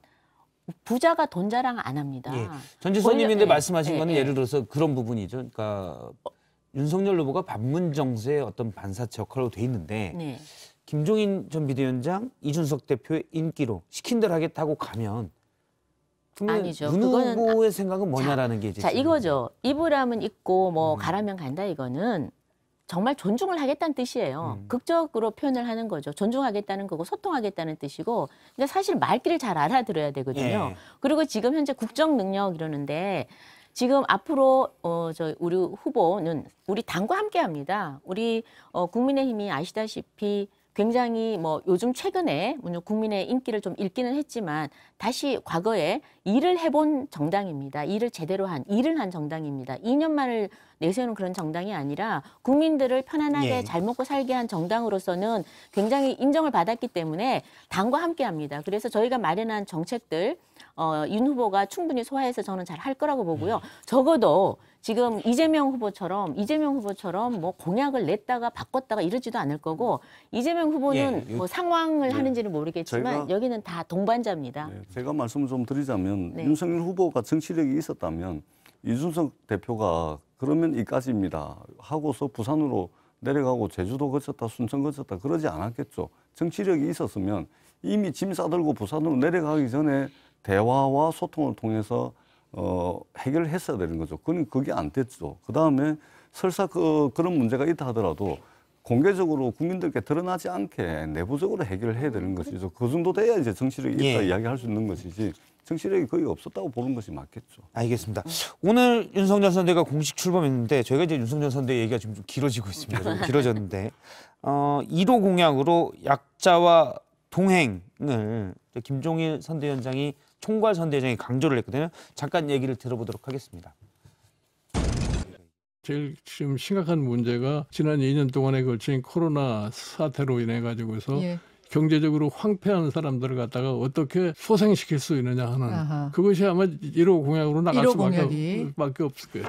부자가 돈 자랑 안 합니다.
예. 전지선님인데
네,
말씀하신
네,
거는
네.
예를 들어서 그런 부분이죠. 그러니까 윤석열 후보가 반문정세의 어떤 반사체 역할로 돼 있는데
네.
김종인 전 비대위원장, 이준석 대표의 인기로 시킨 대로 하겠다고 가면
아니죠.
윤
그거는
후보의 생각은 뭐냐라는 게 이제
자,
지금.
이거죠. 입으라면 입고 뭐 가라면 간다 이거는 정말 존중을 하겠다는 뜻이에요. 극적으로 표현을 하는 거죠. 존중하겠다는 거고 소통하겠다는 뜻이고. 근데 사실 말귀를 잘 알아들어야 되거든요.
예.
그리고 지금 현재 국정 능력 이러는데 지금 앞으로 우리 후보는 우리 당과 함께합니다. 우리 국민의힘이 아시다시피 굉장히 뭐 요즘 최근에 국민의 인기를 좀 잃기는 했지만 다시 과거에 일을 해본 정당입니다. 일을 제대로 일을 한 정당입니다. 2년만을 내세우는 그런 정당이 아니라 국민들을 편안하게
예.
잘 먹고 살게 한 정당으로서는 굉장히 인정을 받았기 때문에 당과 함께합니다. 그래서 저희가 마련한 정책들 윤 후보가 충분히 소화해서 저는 잘 할 거라고 보고요. 적어도 지금 이재명 후보처럼 뭐 공약을 냈다가 바꿨다가 이러지도 않을 거고 이재명 후보는
예.
뭐 상황을 하는지는 모르겠지만
저희가-
여기는 다 동반자입니다.
네, 제가 말씀을 좀 드리자면
네.
윤석열 후보가 정치력이 있었다면 이준석 대표가 그러면 이까지입니다 하고서 부산으로 내려가고 제주도 거쳤다 순천 거쳤다 그러지 않았겠죠. 정치력이 있었으면 이미 짐 싸들고 부산으로 내려가기 전에 대화와 소통을 통해서 해결했어야 되는 거죠. 그게 안 됐죠. 그다음에 설사 그런 문제가 있다 하더라도 공개적으로 국민들께 드러나지 않게 내부적으로 해결을 해야 되는 것이죠. 그 정도 돼야 이제 정치력이 있다
예.
이야기할 수 있는 것이지 정치력이 거의 없었다고 보는 것이 맞겠죠.
알겠습니다. 오늘 윤석열 선대가 공식 출범했는데 저희가 이제 윤석열 선대 얘기가 지금 좀 길어지고 있습니다. 좀 길어졌는데 1호 공약으로 약자와 동행을 김종일 선대위원장이 총괄 선대위원장이 강조를 했거든요. 잠깐 얘기를 들어보도록 하겠습니다.
제일 지금 심각한 문제가 지난 2년 동안에 걸친 코로나 사태로 인해 가지고서
예.
경제적으로 황폐한 사람들을 갖다가 어떻게 소생시킬 수 있느냐 하는
아하.
그것이 아마 1호 공약으로 나갈
1호
수밖에
공약이.
없을 거예요.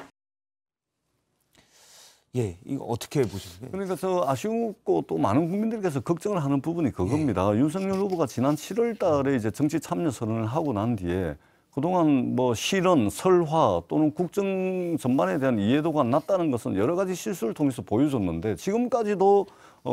예, 이거 어떻게 보시나요?
그러니까 저 아쉬웠고 또 많은 국민들께서 걱정을 하는 부분이 그겁니다. 윤석열 후보가 지난 7월 달에 이제 정치 참여 선언을 하고 난 뒤에 그동안 뭐 실언, 설화 또는 국정 전반에 대한 이해도가 낮다는 것은 여러 가지 실수를 통해서 보여줬는데 지금까지도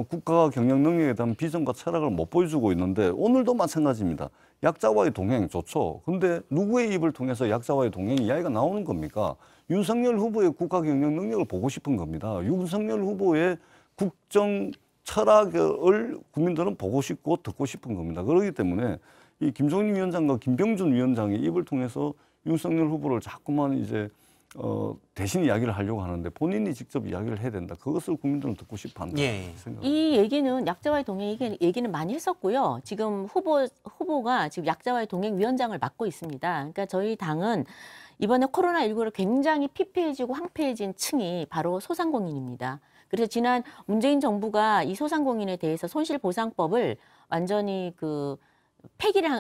국가 경영 능력에 대한 비전과 철학을 못 보여주고 있는데 오늘도 마찬가지입니다. 약자와의 동행 좋죠. 근데 누구의 입을 통해서 약자와의 동행 이야기가 나오는 겁니까? 윤석열 후보의 국가 경영 능력을 보고 싶은 겁니다. 윤석열 후보의 국정 철학을 국민들은 보고 싶고 듣고 싶은 겁니다. 그렇기 때문에 이 김종인 위원장과 김병준 위원장의 입을 통해서 윤석열 후보를 자꾸만 이제 대신 이야기를 하려고 하는데 본인이 직접 이야기를 해야 된다. 그것을 국민들은 듣고 싶어한다.
예.
생각합니다.
이 얘기는 약자와의 동행 얘기는 많이 했었고요. 지금 후보가 지금 약자와의 동행 위원장을 맡고 있습니다. 그러니까 저희 당은 이번에 코로나19로 굉장히 피폐해지고 황폐해진 층이 바로 소상공인입니다. 그래서 지난 문재인 정부가 이 소상공인에 대해서 손실보상법을 완전히 폐기를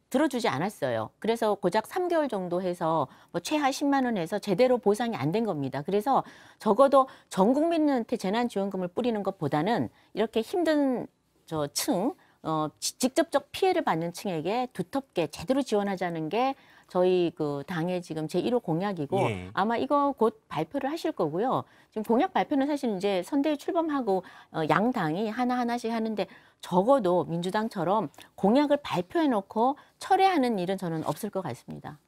들어주지 않았어요. 그래서 고작 3개월 정도 해서 뭐 최하 10만 원 해서 제대로 보상이 안 된 겁니다. 그래서 적어도 전 국민한테 재난지원금을 뿌리는 것보다는 이렇게 힘든 층, 직접적 피해를 받는 층에게 두텁게 제대로 지원하자는 게 저희 당의 지금 제1호 공약이고
예.
아마 이거 곧 발표를 하실 거고요. 지금 공약 발표는 사실 이제 선대위 출범하고 양 당이 하나하나씩 하는데 적어도 민주당처럼 공약을 발표해놓고 철회하는 일은 저는 없을 것 같습니다.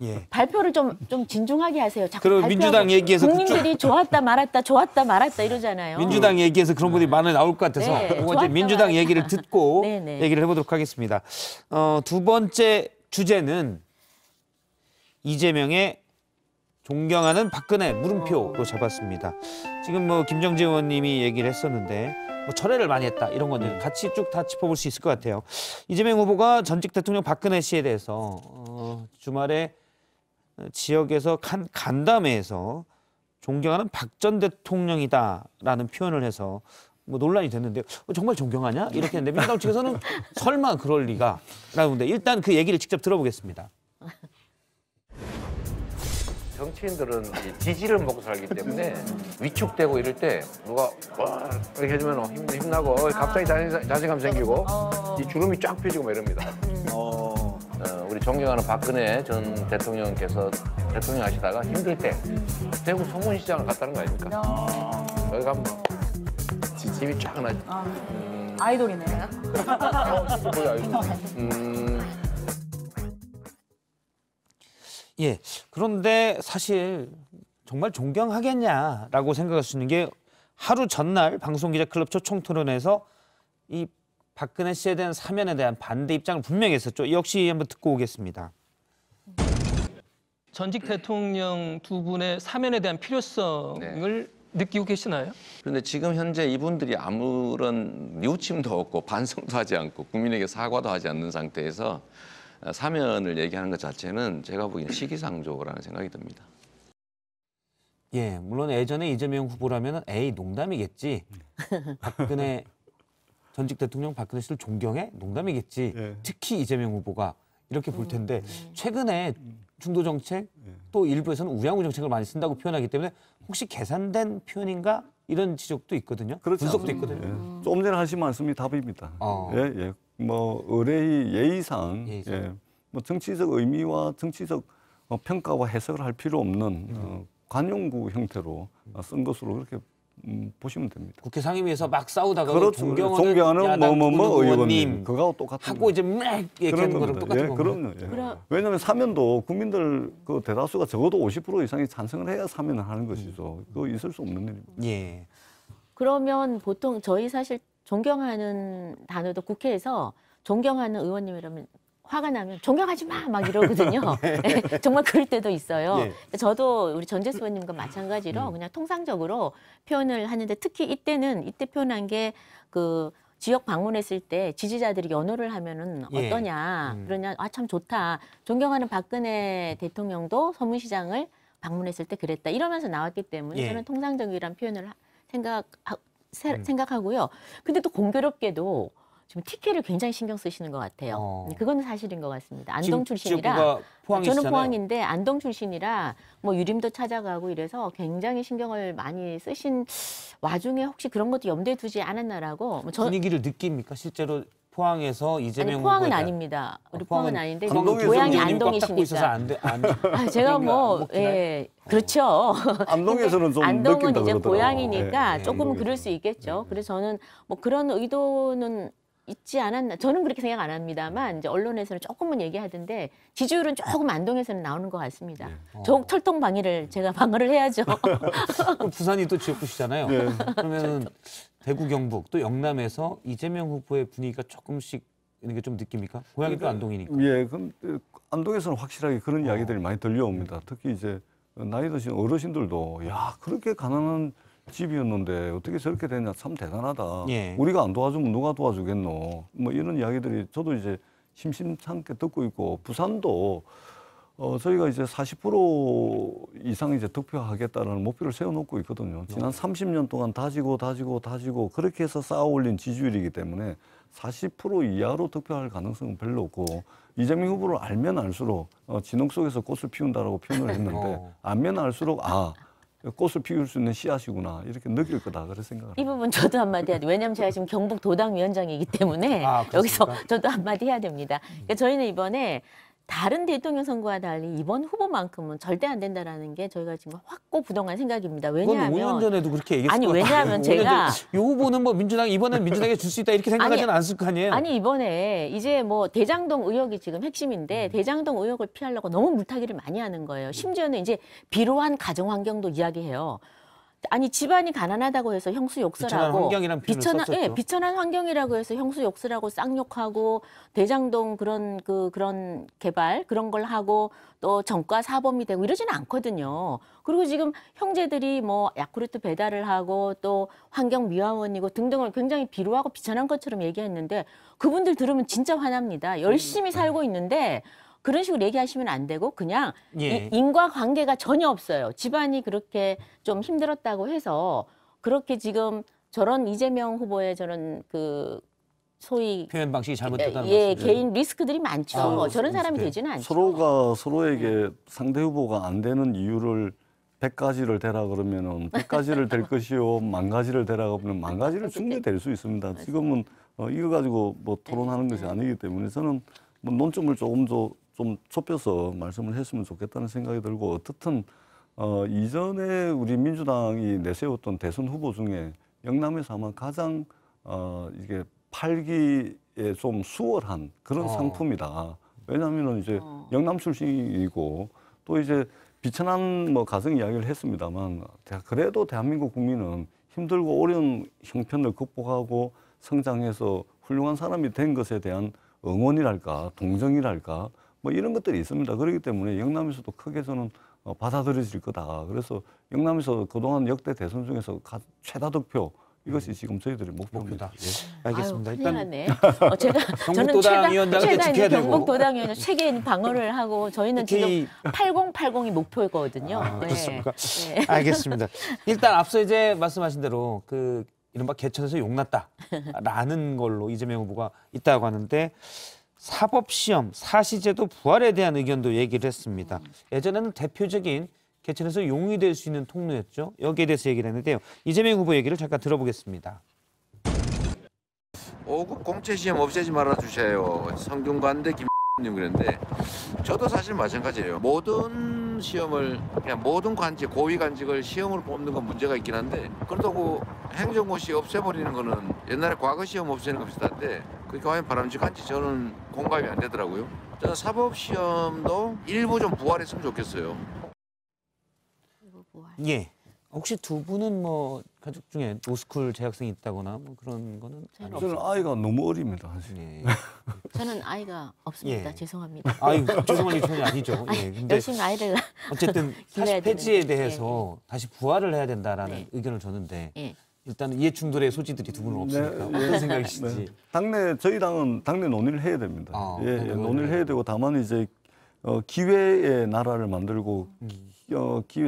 예.
발표를 좀 진중하게 하세요. 자꾸
그럼
발표하고
민주당 얘기에서
국민들이 좋았다 말았다 이러잖아요.
민주당 얘기에서 그런 분들이 많이 나올 것 같아서
네,
그거 이제
좋았다
민주당
말았다.
얘기를 듣고
네, 네.
얘기를 해보도록 하겠습니다. 두 번째 주제는 이재명의 존경하는 박근혜 물음표로 잡았습니다. 지금 뭐 김정재 의원님이 얘기를 했었는데 뭐 철회를 많이 했다 이런 건 같이 쭉 다 짚어볼 수 있을 것 같아요. 이재명 후보가 전직 대통령 박근혜 씨에 대해서 주말에 지역에서 간담회에서 존경하는 박 전 대통령이다라는 표현을 해서 뭐 논란이 됐는데요. 정말 존경하냐? 이렇게 했는데 민주당 측에서는 설마 그럴 리가? 라는데 일단 그 얘기를 직접 들어보겠습니다.
정치인들은 이 지지를 먹고 살기 때문에 위축되고 이럴 때 누가 와 이렇게 해주면 힘나고 갑자기 자신감 생기고 이 주름이 쫙 펴지고 막 이럽니다. 우리 존경하는 박근혜 전 대통령께서 대통령 하시다가 힘들 때 대구 송문시장을 갔다는 거 아닙니까? 여기 가면 힘이 쫙 나지.
아이돌이네.
거기 아이돌.
예. 그런데 사실 정말 존경하겠냐라고 생각할 수 있는 게 하루 전날 방송기자클럽 초청토론에서 이 박근혜 씨에 대한 사면에 대한 반대 입장을 분명히 했었죠. 역시 한번 듣고 오겠습니다.
전직 대통령 두 분의 사면에 대한 필요성을 느끼고 계시나요?
그런데 지금 현재 이분들이 아무런 뉘우침도 없고 반성도 하지 않고 국민에게 사과도 하지 않는 상태에서 사면을 얘기하는 것 자체는 제가 보기엔 시기상조라는 생각이 듭니다.
예, 물론 예전에 이재명 후보라면 에이 농담이겠지. 박근혜 전직 대통령 박근혜 씨를 존경해? 농담이겠지.
예.
특히 이재명 후보가 이렇게 볼 텐데 최근에 중도 정책 또 일부에서는 우량우 정책을 많이 쓴다고 표현하기 때문에 혹시 계산된 표현인가 이런 지적도 있거든요. 분석도 있거든요.
예. 조금 전에 하신 말씀이 답입니다. 예, 예. 뭐 의뢰의 예의상, 예. 뭐 정치적 의미와 정치적 평가와 해석을 할 필요 없는 관용구 형태로 쓴 것으로 그렇게 보시면 됩니다.
국회 상임위에서 막 싸우다가
그렇죠. 존경하는 뭐뭐뭐 의원님 그거하고 똑같은
하고 이제 막 얘기하는 거랑 똑같은
예,
거군요.
그럼요. 예. 왜냐하면 사면도 국민들 그 대다수가 적어도 50% 이상이 찬성을 해야 사면을 하는 것이죠. 그거 있을 수 없는 일입니다.
예.
그러면 보통 저희 사실 존경하는 단어도 국회에서 존경하는 의원님이라면 화가 나면 존경하지 마 막 이러거든요. 네, 정말 그럴 때도 있어요.
예.
저도 우리 전재수 의원님과 마찬가지로 그냥 통상적으로 표현을 하는데 특히 이때 표현한 게 그 지역 방문했을 때 지지자들이 연호를 하면은
예.
어떠냐 그러냐 아 참 좋다. 존경하는 박근혜 대통령도 서문시장을 방문했을 때 그랬다 이러면서 나왔기 때문에
예.
저는 통상적이란 표현을 생각하고요. 근데 또 공교롭게도 지금 TK를 굉장히 신경 쓰시는 것 같아요. 그건 사실인 것 같습니다. 안동 출신이라 저는 포항인데 안동 출신이라 뭐 유림도 찾아가고 이래서 굉장히 신경을 많이 쓰신 와중에 혹시 그런 것도 염두에 두지 않았나라고
분위기를 느낍니까? 실제로 포항에서 이재명
아니, 포항은
후보에
아닙니다. 우리 포항은 아닌데
안동에서
고향이
안동이시니까.
제가 뭐 예, 그렇죠.
안동에서는 좀
안동은
느낀다
이제
그러더라고요.
고향이니까
예,
조금
안동에서.
그럴 수 있겠죠. 그래서 저는 뭐 그런 의도는 있지 않았나 저는 그렇게 생각 안 합니다만 이제 언론에서는 조금은 얘기하던데 지지율은 조금 안동에서는 나오는 것 같습니다. 저 철통방위를 제가 방어를 해야죠.
부산이 또 지역구시잖아요. 그러면 대구, 경북 또 영남에서 이재명 후보의 분위기가 조금씩 이렇게 좀 느낍니까? 고향이 또 안동이니까.
예, 그럼 안동에서는 확실하게 그런 이야기들이 많이 들려옵니다. 특히 이제 나이 드신 어르신들도 야 그렇게 가난한 집이었는데 어떻게 저렇게 되냐 참 대단하다.
예.
우리가 안 도와주면 누가 도와주겠노. 뭐 이런 이야기들이 저도 이제 심심찮게 듣고 있고 부산도 저희가 이제 40% 이상 이제 득표하겠다는 목표를 세워놓고 있거든요. 지난 30년 동안 다지고 그렇게 해서 쌓아 올린 지지율이기 때문에 40% 이하로 득표할 가능성은 별로 없고 이재명 후보를 알면 알수록 진흙 속에서 꽃을 피운다라고 표현을 했는데 알면 알수록 꽃을 피울 수 있는 씨앗이구나 이렇게 느낄 거다 그렇게 생각합니다.
이 부분 저도 한마디 해야 돼요. 왜냐하면 제가 지금 경북 도당위원장이기 때문에 여기서 저도 한마디 해야 됩니다. 그러니까 저희는 이번에 다른 대통령 선거와 달리 이번 후보만큼은 절대 안 된다라는 게 저희가 지금 확고부동한 생각입니다. 왜냐하면
5년 전에도 그렇게 얘기했을
아니
것 같아요.
왜냐하면 제가
이 후보는 뭐 민주당 이번엔 민주당에 줄 수 있다 이렇게 생각하지는 않을 거 아니에요.
아니 이번에 이제 뭐 대장동 의혹이 지금 핵심인데 대장동 의혹을 피하려고 너무 물타기를 많이 하는 거예요. 심지어는 이제 비로한 가정 환경도 이야기해요. 아니 집안이 가난하다고 해서 형수 욕설하고 비천한 환경이라고 해서 형수 욕설하고 쌍욕하고 대장동 그런 개발 그런 걸 하고 또 정가 사범이 되고 이러지는 않거든요. 그리고 지금 형제들이 뭐 야쿠르트 배달을 하고 또 환경미화원이고 등등을 굉장히 비루하고 비천한 것처럼 얘기했는데 그분들 들으면 진짜 화납니다. 열심히 살고 있는데 그런 식으로 얘기하시면 안 되고 그냥 인과관계가 전혀 없어요. 집안이 그렇게 좀 힘들었다고 해서 그렇게 지금 저런 이재명 후보의 저런 그 소위
표현 방식이 잘못됐다는 말씀이죠.
개인 리스크들이 많죠. 저런 사람이 되지는 않죠.
서로가 서로에게 상대 후보가 안 되는 이유를 100가지를 대라 그러면은 100가지를 될 것이요 10,000가지를 대라 그러면 10,000가지를 충분히 될 수 있습니다. 지금은 이거 가지고 뭐 토론하는 것이 아니기 때문에 저는 뭐 논점을 조금 좀 좁혀서 말씀을 했으면 좋겠다는 생각이 들고 어떻든 이전에 우리 민주당이 내세웠던 대선 후보 중에 영남에서 아마 가장 이게 팔기에 좀 수월한 그런 상품이다. 왜냐하면 이제 영남 출신이고 또 이제 비천한 뭐 가정 이야기를 했습니다만 그래도 대한민국 국민은 힘들고 어려운 형편을 극복하고 성장해서 훌륭한 사람이 된 것에 대한 응원이랄까 동정이랄까 뭐 이런 것들이 있습니다. 그렇기 때문에 영남에서도 크게 저는 받아들여질 거다. 그래서 영남에서 그동안 역대 대선 중에서 최다 득표 이것이 지금 저희들의 목표입니다.
예. 알겠습니다.
아유,
일단
제가
경북도당 위원장을 지켜야 되고
경북도당 위원장 세계인 방어를 하고 저희는 지금 8080이 목표거든요.
그렇습니까? 네. 알겠습니다. 일단 앞서 이제 말씀하신 대로 그 이른바 개천에서 용났다라는 걸로 이재명 후보가 있다고 하는데 사법시험, 사시제도 부활에 대한 의견도 얘기를 했습니다. 예전에는 대표적인 개천에서 용이 될 수 있는 통로였죠. 여기에 대해서 얘기를 했는데요. 이재명 후보 얘기를 잠깐 들어보겠습니다.
5급 공채시험 없애지 말아주세요. 성균관대 김님 그랬는데 저도 사실 마찬가지예요. 모든 시험을 그냥 모든 관직, 고위 관직을 시험으로 뽑는 건 문제가 있긴 한데 그렇다고 행정고시 없애버리는 거는 옛날에 과거 시험 없애는 거 비슷한데 그게 과연 바람직한지 저는 공감이 안 되더라고요. 저는 사법시험도 일부 좀 부활했으면 좋겠어요.
예. 혹시 두 분은 뭐 가족 중에 로스쿨 재학생이 있다거나 뭐 그런 거는
저는 아이가 너무 어립니다. 사실.
예.
저는 아이가 없습니다.
예.
죄송합니다.
아유, 죄송한 일 전혀 아니죠. 예. 근데
열심히 아이를
어쨌든 사실 폐지에 대해서
예.
다시 부활을 해야 된다라는
네.
의견을 줬는데
예.
일단 이해 충돌의 소지들이 두 분은 없으니까 어떤 생각이신지.
네. 당내 저희 당은 당내 논의를 해야 됩니다. 논의를 해야 되고 다만 이제 기회의 나라를 만들고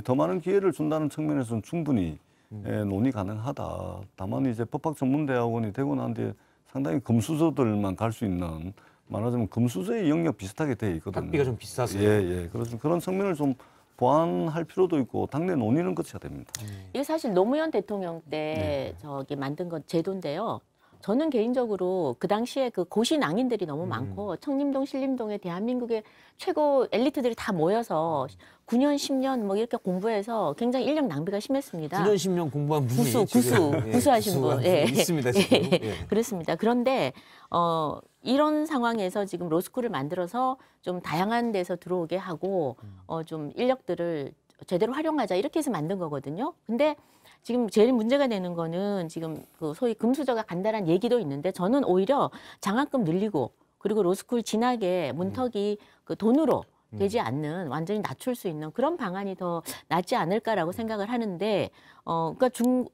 더 많은 기회를 준다는 측면에서는 충분히 논의 가능하다. 다만 이제 법학전문대학원이 되고 난 뒤에 상당히 금수저들만 갈 수 있는 말하자면 금수저의 영역 비슷하게 돼 있거든요.
학비가 좀 비싸서.
예. 그래서 그런 측면을 좀 보완할 필요도 있고 당내 논의는 거쳐야 됩니다.
이게 사실 노무현 대통령 때 저기 만든 건 제도인데요. 저는 개인적으로 그 당시에 그 고시 낭인들이 너무 많고 청림동, 신림동에 대한민국의 최고 엘리트들이 다 모여서 9년, 10년 뭐 이렇게 공부해서 굉장히 인력 낭비가 심했습니다.
9년, 10년 공부한 분이
구수하신 분. 예.
있습니다. 지금.
예. 그렇습니다. 그런데 이런 상황에서 지금 로스쿨을 만들어서 좀 다양한 데서 들어오게 하고 좀 인력들을 제대로 활용하자 이렇게 해서 만든 거거든요. 근데 지금 제일 문제가 되는 거는 지금 그 소위 금수저가 간다는 얘기도 있는데 저는 오히려 장학금 늘리고 그리고 로스쿨 진학에 문턱이 그 돈으로 되지 않는 완전히 낮출 수 있는 그런 방안이 더 낫지 않을까라고 생각을 하는데 그러니까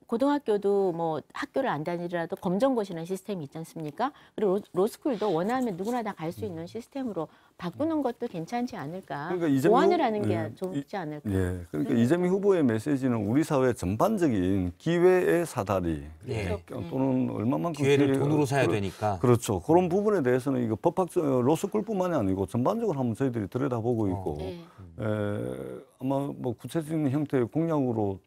고등학교도 뭐 학교를 안 다니더라도 검정고시라는 시스템이 있지 않습니까? 그리고 로스쿨도 원하면 누구나 다 갈 수 있는 시스템으로 바꾸는 것도 괜찮지 않을까?
그러니까
보완을 하는 게 좋지 않을까?
예, 그러니까 이재명 후보의 메시지는 우리 사회 전반적인 기회의 사다리 또는 얼마만큼
기회를 돈으로 사야 되니까.
그렇죠. 그런 부분에 대해서는 이거 로스쿨뿐만이 아니고 전반적으로 한번 저희들이 들여다보고 있고 아마 뭐 구체적인 형태의 공약으로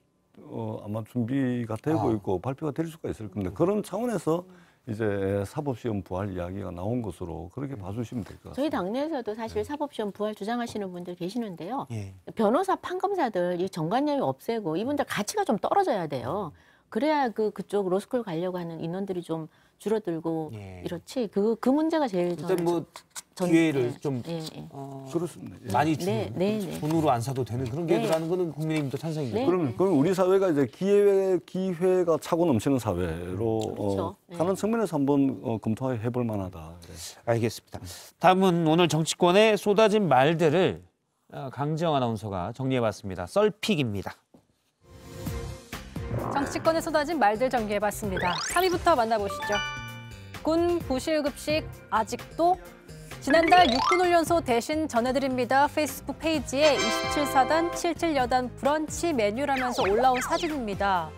아마 준비가 되고 있고 발표가 될 수가 있을 겁니다. 그런 차원에서 이제 사법시험 부활 이야기가 나온 것으로 그렇게 봐주시면 될 것 같습니다.
저희 당내에서도 사실 사법시험 부활 주장하시는 분들 계시는데요. 변호사, 판검사들 이 정관예우 없애고 이분들 가치가 좀 떨어져야 돼요. 그래야 그쪽 로스쿨 가려고 하는 인원들이 좀 줄어들고 이렇지. 그 문제가 제일
일단 뭐 기회를 좀
그렇습니다.
많이 주는 돈으로 안 사도 되는 그런 기회들하는 거는 국민의힘도 찬성이죠.
그럼 우리 사회가 이제 기회가 차고 넘치는 사회로 가는 측면에서 한번 검토해 볼 만하다.
알겠습니다. 다음은 오늘 정치권에 쏟아진 말들을 강지영 아나운서가 정리해봤습니다. 썰픽입니다.
정치권에 쏟아진 말들 정리해봤습니다. 3위부터 만나보시죠. 군 부실급식 아직도? 지난달 육군훈련소 대신 전해드립니다. 페이스북 페이지에 27사단 77여단 브런치 메뉴라면서 올라온 사진입니다.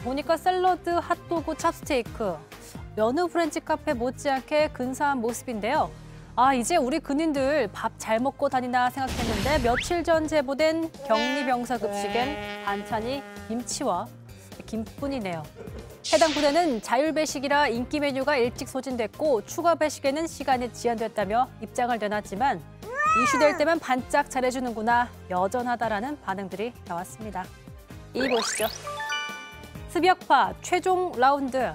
보니까 샐러드, 핫도그, 찹스테이크, 연어 프렌치 카페 못지않게 근사한 모습인데요. 이제 우리 군인들 밥 잘 먹고 다니나 생각했는데 며칠 전 제보된 격리병사 급식엔 반찬이 김치와 김뿐이네요. 해당 부대는 자율배식이라 인기 메뉴가 일찍 소진됐고 추가 배식에는 시간이 지연됐다며 입장을 내놨지만 이슈될 때면 반짝 잘해주는구나, 여전하다라는 반응들이 나왔습니다. 이 보시죠. 습역파 최종 라운드.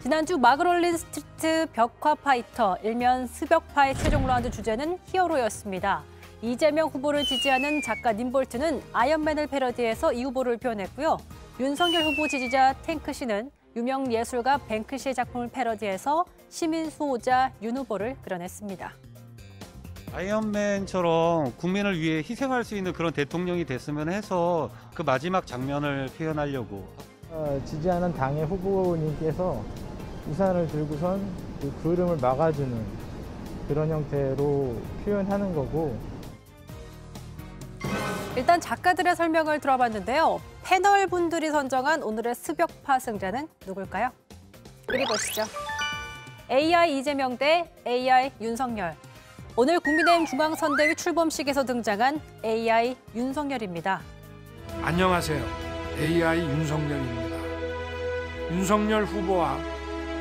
지난주 마그롤린 스트리트 벽화 파이터, 일면 습역파의 최종 라운드 주제는 히어로였습니다. 이재명 후보를 지지하는 작가 님볼트는 아이언맨을 패러디해서 이 후보를 표현했고요. 윤석열 후보 지지자 탱크씨는 유명 예술가 뱅크시의 작품을 패러디해서 시민 수호자 윤 후보를 그려냈습니다.
아이언맨처럼 국민을 위해 희생할 수 있는 그런 대통령이 됐으면 해서 그 마지막 장면을 표현하려고.
지지하는 당의 후보님께서 우산을 들고선 그 구름을 막아주는 그런 형태로 표현하는 거고.
일단 작가들의 설명을 들어봤는데요. 패널 분들이 선정한 오늘의 습격파 승자는 누굴까요? 이리 보시죠. AI 이재명 대 AI 윤석열. 오늘 국민의힘 중앙선대위 출범식에서 등장한 AI 윤석열입니다.
안녕하세요. AI 윤석열입니다. 윤석열 후보와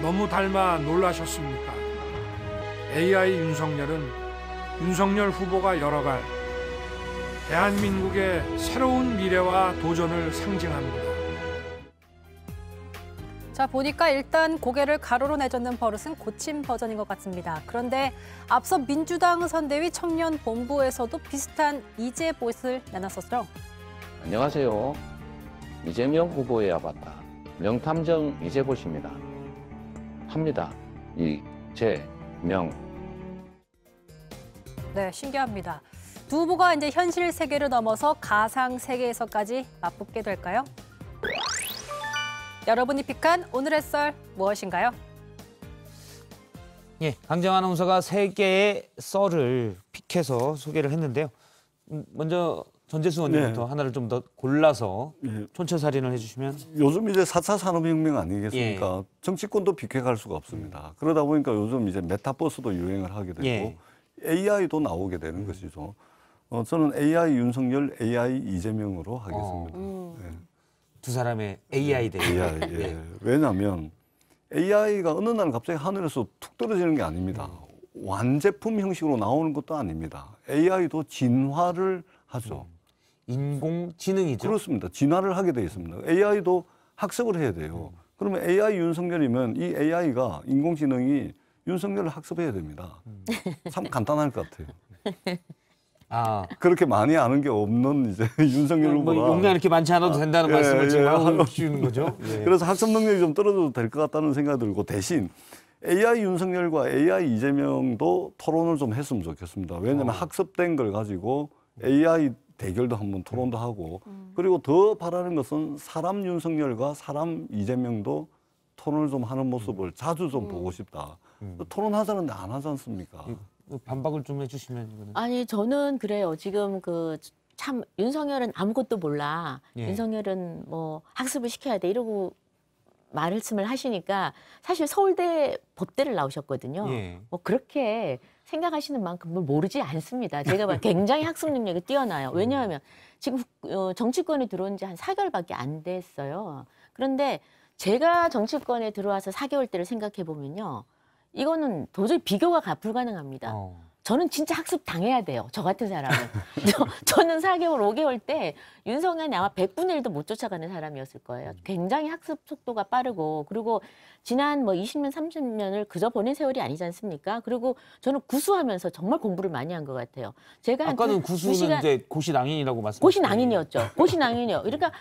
너무 닮아 놀라셨습니까? AI 윤석열은 윤석열 후보가 열어갈 대한민국의 새로운 미래와 도전을 상징합니다.
자, 보니까 일단 고개를 가로로 내젓는 버릇은 고침 버전인 것 같습니다. 그런데 앞서 민주당 선대위 청년본부에서도 비슷한 이재 보이스를 내놨었죠.
안녕하세요. 이재명 후보의 아바타 명탐정 이재보십니다. 합니다. 이재명.
네, 신기합니다. 두 후보가 이제 현실 세계를 넘어서 가상 세계에서까지 맞붙게 될까요? 여러분이 픽한 오늘의 썰 무엇인가요?
예, 강정 아나운서가 3개의 썰을 픽해서 소개를 했는데요. 먼저 전재수 의원님부터 하나를 좀 더 골라서 촌철살인을 해주시면.
요즘 이제 4차 산업혁명 아니겠습니까? 정치권도 비켜갈 수가 없습니다. 그러다 보니까 요즘 이제 메타버스도 유행을 하게 되고 AI도 나오게 되는 것이죠. 저는 AI 윤석열, AI 이재명으로 하겠습니다.
두 사람의 AI 대
AI. 왜냐하면 AI가 어느 날 갑자기 하늘에서 툭 떨어지는 게 아닙니다. 완제품 형식으로 나오는 것도 아닙니다. AI도 진화를 하죠.
인공지능이죠.
그렇습니다. 진화를 하게 돼 있습니다. AI도 학습을 해야 돼요. 그러면 AI 윤석열이면 이 AI가 인공지능이 윤석열을 학습해야 됩니다. 참 간단할 것 같아요. 그렇게 많이 아는 게 없는 이제 윤석열 후보가
용량 이렇게 많지 않아도 된다는 말씀을 지금 하고 주는 거죠.
그래서 학습 능력이 좀 떨어져도 될 것 같다는 생각이 들고 대신 AI 윤석열과 AI 이재명도 토론을 좀 했으면 좋겠습니다. 왜냐하면 학습된 걸 가지고 AI 대결도 한번 토론도 하고 그리고 더 바라는 것은 사람 윤석열과 사람 이재명도 토론을 좀 하는 모습을 자주 좀 보고 싶다. 토론하자는데 안 하지 않습니까?
반박을 좀 해주시면 이거는.
아니 저는 그래요. 지금 참 윤석열은 아무것도 몰라. 윤석열은 뭐 학습을 시켜야 돼 이러고 말씀을 하시니까 사실 서울대 법대를 나오셨거든요. 뭐 그렇게 생각하시는 만큼 뭘 모르지 않습니다. 제가 굉장히 학습 능력이 뛰어나요. 왜냐하면 지금 정치권에 들어온 지 한 4개월밖에 안 됐어요. 그런데 제가 정치권에 들어와서 4개월 때를 생각해 보면요. 이거는 도저히 비교가 불가능합니다. 저는 진짜 학습 당해야 돼요. 저 같은 사람은. 저는 4개월, 5개월 때 윤석열이 아마 100분의 1도 못 쫓아가는 사람이었을 거예요. 굉장히 학습 속도가 빠르고 그리고 지난 뭐 20년, 30년을 그저 보낸 세월이 아니지 않습니까? 그리고 저는 구수하면서 정말 공부를 많이 한 것 같아요. 제가
아까는 구수는 이제 고시낭인이라고 말씀하셨죠.
고시낭인이었죠. 고시낭인이요. 그러니까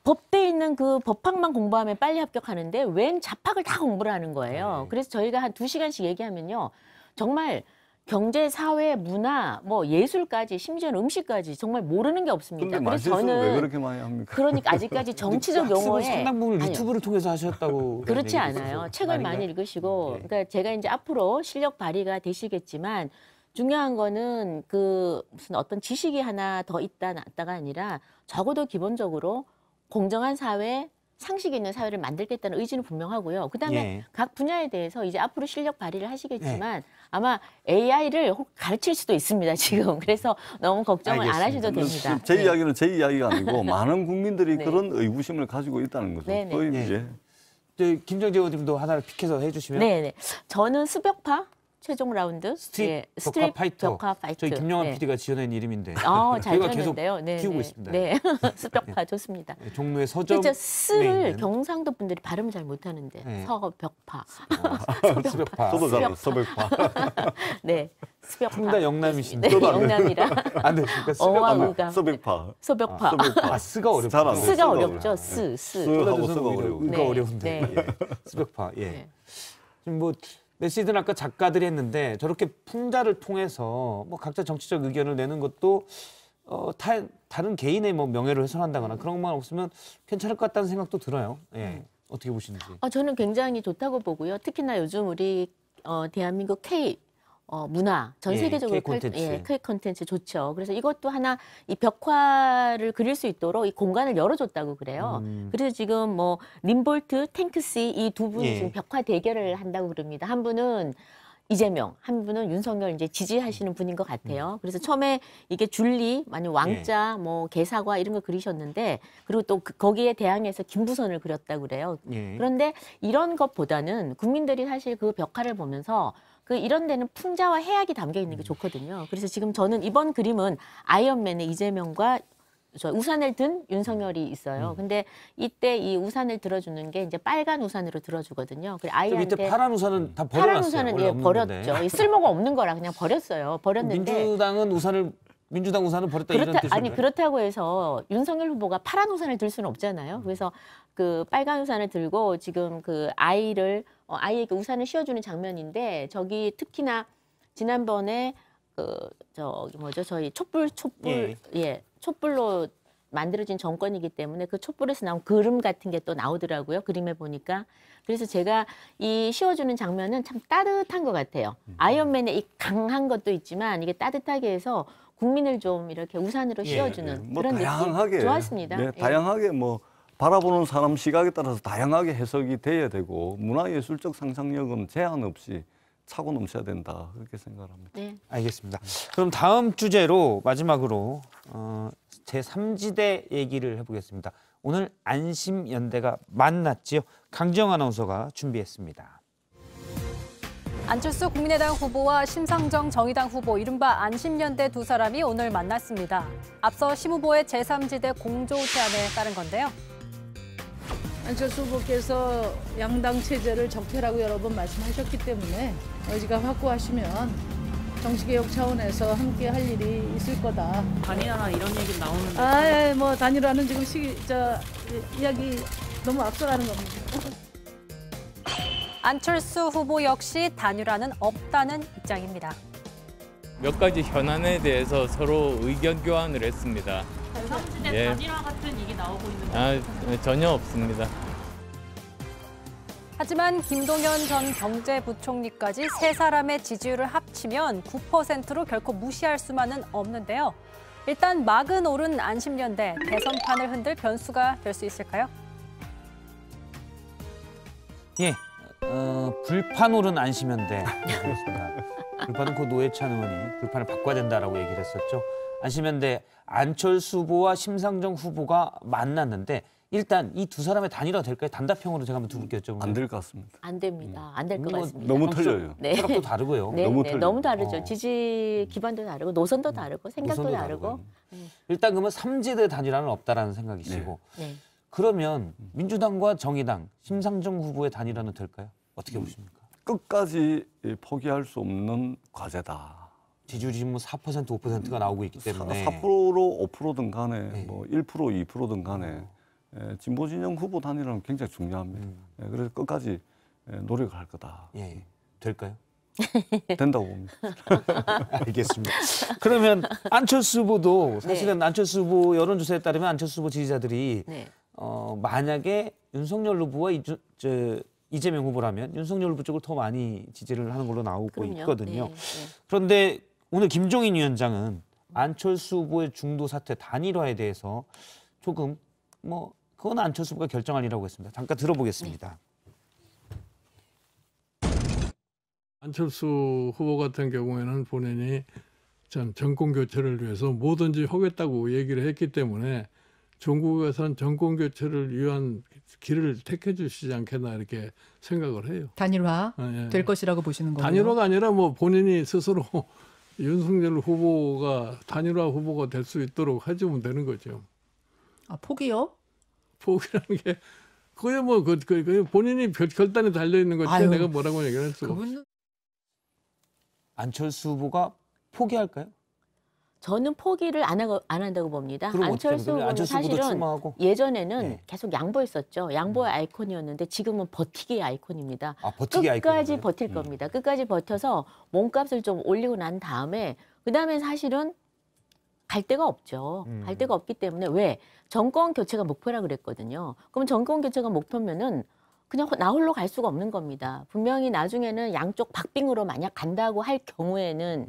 법대에 있는 그 법학만 공부하면 빨리 합격하는데 웬 잡학을 다 공부를 하는 거예요. 그래서 저희가 한 2시간씩 얘기하면요. 정말 경제, 사회, 문화, 뭐 예술까지 심지어는 음식까지 정말 모르는 게 없습니다.
그래서 저는 왜 그렇게 많이 합니까?
그러니까 아직까지 정치적 용어에
상당 부분 유튜브를 통해서 하셨다고.
그렇지 않아요. 책을 많이 읽으시고 그러니까 제가 이제 앞으로 실력 발휘가 되시겠지만 중요한 거는 무슨 어떤 지식이 하나 더 있다 낫다가 아니라 적어도 기본적으로 공정한 사회, 상식 있는 사회를 만들겠다는 의지는 분명하고요. 그다음에 각 분야에 대해서 이제 앞으로 실력 발휘를 하시겠지만 아마 AI를 가르칠 수도 있습니다, 지금. 그래서 너무 걱정을 안 하셔도 됩니다.
제 이야기는 제 이야기가 아니고 많은 국민들이 그런 의구심을 가지고 있다는 거죠.
김정재 의원님도 하나를 픽해서 해주시면.
네네. 저는 습격파 최종 라운드
스트릿 벽화 파이터. 저희 김영환 PD가 지어낸 이름인데
잘
저희가 계속
네,
키우고
네.
있습니다.
네, 스벽파 좋습니다.
네, 종로의 서점.
진짜 스를 경상도 분들이 발음을 잘 못하는데
네.
서벽파,
스벽파.
서벽파.
네, 스벽파.
둘 다 영남이신데.
네, 영남이라.
안 되니까
서벽파.
서벽파.
스가 어렵죠.
스가 어렵죠. 스.
스하고 스가 어려워.
그러니까 어려운데.
네.
스벽파. 예.
네.
지금 뭐 메시드는 아까 작가들이 했는데 저렇게 풍자를 통해서 뭐 각자 정치적 의견을 내는 것도 다른 개인의 뭐 명예를 훼손한다거나 그런 것만 없으면 괜찮을 것 같다는 생각도 들어요. 예. 어떻게 보시는지.
저는 굉장히 좋다고 보고요. 특히나 요즘 우리 대한민국 K 문화 전 세계적으로 K 콘텐츠 좋죠. 그래서 이것도 하나 이 벽화를 그릴 수 있도록 이 공간을 열어줬다고 그래요. 그래서 지금 뭐 림볼트, 탱크씨 이 두 분이 지금 벽화 대결을 한다고 그럽니다. 한 분은 이재명, 한 분은 윤석열 이제 지지하시는 분인 것 같아요. 그래서 처음에 이게 줄리, 만약 왕자, 뭐 개사과 이런 거 그리셨는데 그리고 또 거기에 대항해서 김부선을 그렸다고 그래요. 그런데 이런 것보다는 국민들이 사실 그 벽화를 보면서 이런 데는 풍자와 해악이 담겨 있는 게 좋거든요. 그래서 지금 저는 이번 그림은 아이언맨의 이재명과 우산을 든 윤석열이 있어요. 근데 이때 이 우산을 들어주는 게 이제 빨간 우산으로 들어주거든요. 그래 아이한테
밑에 파란 우산은 다 버려놨어요.
파란 우산은 버렸죠. 쓸모가 없는 거라 그냥 버렸어요. 버렸는데
민주당 우산을 버렸다 이런 뜻인가요?
아니 그렇다고 해서 윤석열 후보가 파란 우산을 들 수는 없잖아요. 그래서 그 빨간 우산을 들고 지금 그 아이에게 우산을 씌워주는 장면인데 저기 특히나 지난번에 저희 촛불 촛불로 만들어진 정권이기 때문에 그 촛불에서 나온 그림 같은 게 또 나오더라고요. 그림에 보니까. 그래서 제가 이 씌워주는 장면은 참 따뜻한 것 같아요. 아이언맨의 이 강한 것도 있지만 이게 따뜻하게 해서 국민을 좀 이렇게 우산으로 씌워주는 그런
다양하게,
느낌 좋았습니다.
네, 다양하게 뭐 바라보는 사람 시각에 따라서 다양하게 해석이 돼야 되고 문화예술적 상상력은 제한 없이 차고 넘쳐야 된다 그렇게 생각합니다.
네.
알겠습니다. 그럼 다음 주제로 마지막으로 제3지대 얘기를 해보겠습니다. 오늘 안심연대가 만났지요. 강지영 아나운서가 준비했습니다.
안철수 국민의당 후보와 심상정 정의당 후보, 이른바 안심연대 두 사람이 오늘 만났습니다. 앞서 심 후보의 제3지대 공조 제안에 따른 건데요.
안철수 후보께서 양당 체제를 적폐라고 여러 번 말씀하셨기 때문에 의지가 확고하시면 정치개혁 차원에서 함께 할 일이 있을 거다.
단일화나 이런 얘기 나오는데.
뭐 단일화는 지금 이야기 너무 앞서가는 겁니다.
안철수 후보 역시 단일화는 없다는 입장입니다.
몇 가지 현안에 대해서 서로 의견 교환을 했습니다.
제3지대 단일화 같은 얘기 나오고 있는데.
전혀 없습니다.
하지만 김동연 전 경제부총리까지 세 사람의 지지율을 합치면 9%로 결코 무시할 수만은 없는데요. 일단 막은 오른 안심연대, 대선판을 흔들 변수가 될 수 있을까요?
예, 불판 오른 안심연대. 불판은 고 노회찬 의원이 불판을 바꿔야 된다라고 얘기를 했었죠. 안심연대 안철수 후보와 심상정 후보가 만났는데 일단 이 두 사람의 단일화 될까요? 단답형으로 제가 한번 두 분께 여쭤보면.
안 될 것 같습니다.
안 됩니다. 안 될 것 같습니다.
너무 틀려요.
네.
생각도 다르고요.
네, 너무 다르죠. 지지 기반도 다르고 노선도 다르고 생각도 다르고.
일단 그러면 3지대 단일화는 없다라는 생각이시고.
네.
그러면 민주당과 정의당, 심상정 후보의 단일화는 될까요? 어떻게 보십니까?
끝까지 포기할 수 없는 과제다.
지지율이 뭐 4%, 5%가 나오고 있기 때문에
4%, 5%든 간에 뭐 1%, 2%든 간에 진보 진영 후보 단일화는 굉장히 중요합니다. 그래서 끝까지 노력을 할 거다.
예, 될까요?
된다고 봅니다.
알겠습니다. 그러면 안철수 후보도 사실은 안철수 후보 여론조사에 따르면 안철수 후보 지지자들이 만약에 윤석열 후보와 이재명 후보라면 윤석열 후보 쪽을 더 많이 지지를 하는 걸로 나오고 있거든요. 그런데 오늘 김종인 위원장은 안철수 후보의 중도 사퇴 단일화에 대해서 조금 그건 안철수 후보가 결정할 일이라고 했습니다. 잠깐 들어보겠습니다.
안철수 후보 같은 경우에는 본인이 참 정권 교체를 위해서 뭐든지 하겠다고 얘기를 했기 때문에 전국에선 정권 교체를 위한 길을 택해 주시지 않겠나 이렇게 생각을 해요.
단일화
예.
될 것이라고 보시는 거예요?
단일화가 아니라 뭐 본인이 스스로 윤석열 후보가 단일화 후보가 될 수 있도록 해주면 되는 거죠.
아, 포기요?
포기라는 게 그게 뭐 그 본인이 결단에 달려 있는 거지.
아유,
내가 뭐라고 얘기할 수가 없어.
안철수 후보가 포기할까요?
저는 포기를 안 한다고 봅니다.
그럼
안철수 후보는
안철수 후보도
사실은
출마하고?
예전에는
네.
계속 양보했었죠. 양보의 아이콘이었는데 지금은 버티기의 아이콘입니다.
버티기
끝까지
아이콘이네요.
버틸 겁니다. 끝까지 버텨서 몸값을 좀 올리고 난 다음에 그다음에 사실은 갈 데가 없죠. 갈 데가 없기 때문에 왜? 정권 교체가 목표라 그랬거든요. 그럼 정권 교체가 목표면은 그냥 나 홀로 갈 수가 없는 겁니다. 분명히 나중에는 양쪽 박빙으로 만약 간다고 할 경우에는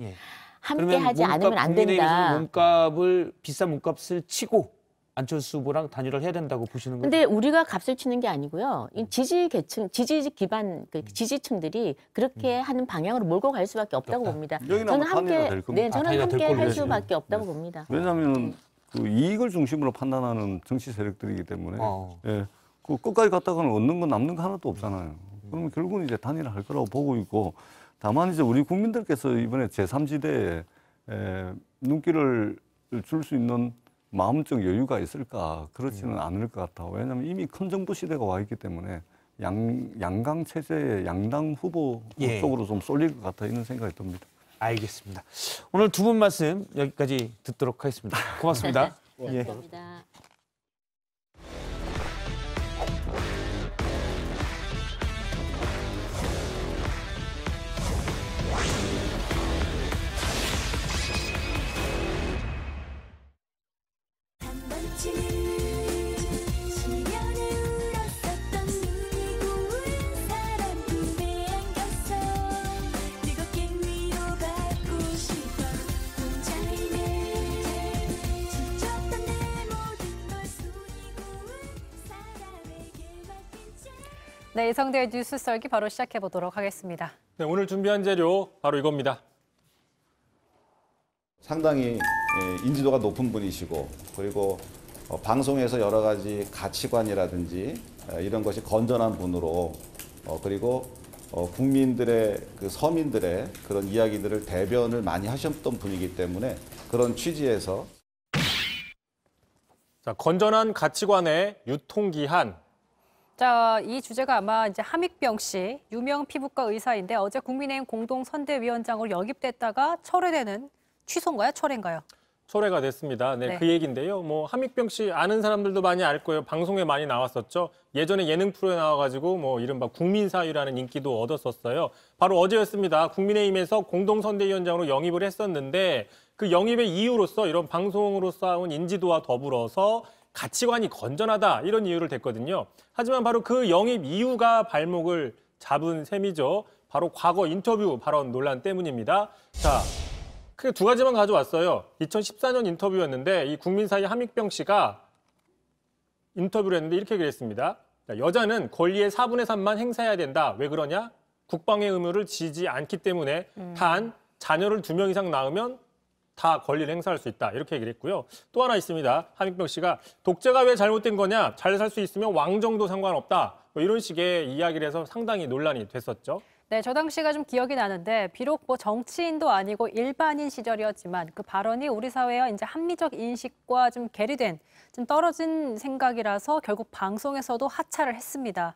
함께 하지 않으면 안 된다.
몸값을 비싼 몸값을 치고 안철수 후보랑 단일화를 해야 된다고 보시는 거예요?
근데 우리가 값을 치는 게 아니고요. 이 지지 계층, 지지 기반 그 지지층들이 그렇게 하는 방향으로 몰고 갈 수밖에 없다고 봅니다. 저는 함께 저는 함께 할 수밖에 없다고 봅니다.
왜냐하면 그 이익을 중심으로 판단하는 정치 세력들이기 때문에 예, 그 끝까지 갔다가는 얻는 건 남는 거 하나도 없잖아요. 그러면 결국은 이제 단일화할 거라고 보고 있고, 다만 이제 우리 국민들께서 이번에 제3지대에 눈길을 줄 수 있는 마음적 여유가 있을까? 그렇지는 않을 것 같아. 왜냐하면 이미 큰 정부 시대가 와 있기 때문에 양강 체제의 양당 후보 쪽으로 좀 쏠릴 것 같아 이런 생각이 듭니다.
알겠습니다. 오늘 두 분 말씀 여기까지 듣도록 하겠습니다. 고맙습니다.
감사합니다.
네, 이성대의 뉴스 썰기 바로 시작해 보도록 하겠습니다.
네, 오늘 준비한 재료 바로 이겁니다.
상당히 인지도가 높은 분이시고, 그리고 방송에서 여러 가지 가치관이라든지 이런 것이 건전한 분으로, 그리고 국민들의 그 서민들의 그런 이야기들을 대변을 많이 하셨던 분이기 때문에 그런 취지에서
자, 건전한 가치관의 유통기한.
자, 이 주제가 아마 이제 함익병 씨, 유명 피부과 의사인데 어제 국민의힘 공동선대위원장으로 영입됐다가 철회되는 취소인가요? 철회인가요?
철회가 됐습니다. 네, 그 얘기인데요. 뭐 함익병 씨 아는 사람들도 많이 알 거예요. 방송에 많이 나왔었죠. 예전에 예능 프로에 나와가지고 뭐 이른바 국민사위라는 인기도 얻었었어요. 바로 어제였습니다. 국민의힘에서 공동선대위원장으로 영입을 했었는데 그 영입의 이유로서 이런 방송으로 쌓아온 인지도와 더불어서 가치관이 건전하다 이런 이유를 댔거든요. 하지만 바로 그 영입 이유가 발목을 잡은 셈이죠. 바로 과거 인터뷰 발언 논란 때문입니다. 자, 크게 두 가지만 가져왔어요. 2014년 인터뷰였는데 이 국민사위 함익병 씨가 인터뷰를 했는데 이렇게 그랬습니다. 자, 여자는 권리의 4분의 3만 행사해야 된다. 왜 그러냐? 국방의 의무를 지지 않기 때문에 단 자녀를 2명 이상 낳으면 다 권리를 행사할 수 있다. 이렇게 얘기를 했고요. 또 하나 있습니다. 함익병 씨가 독재가 왜 잘못된 거냐? 잘 살 수 있으면 왕정도 상관없다. 뭐 이런 식의 이야기를 해서 상당히 논란이 됐었죠.
네, 저 당시가 좀 기억이 나는데 비록 뭐 정치인도 아니고 일반인 시절이었지만 그 발언이 우리 사회와 이제 합리적 인식과 좀 괴리된, 좀 떨어진 생각이라서 결국 방송에서도 하차를 했습니다.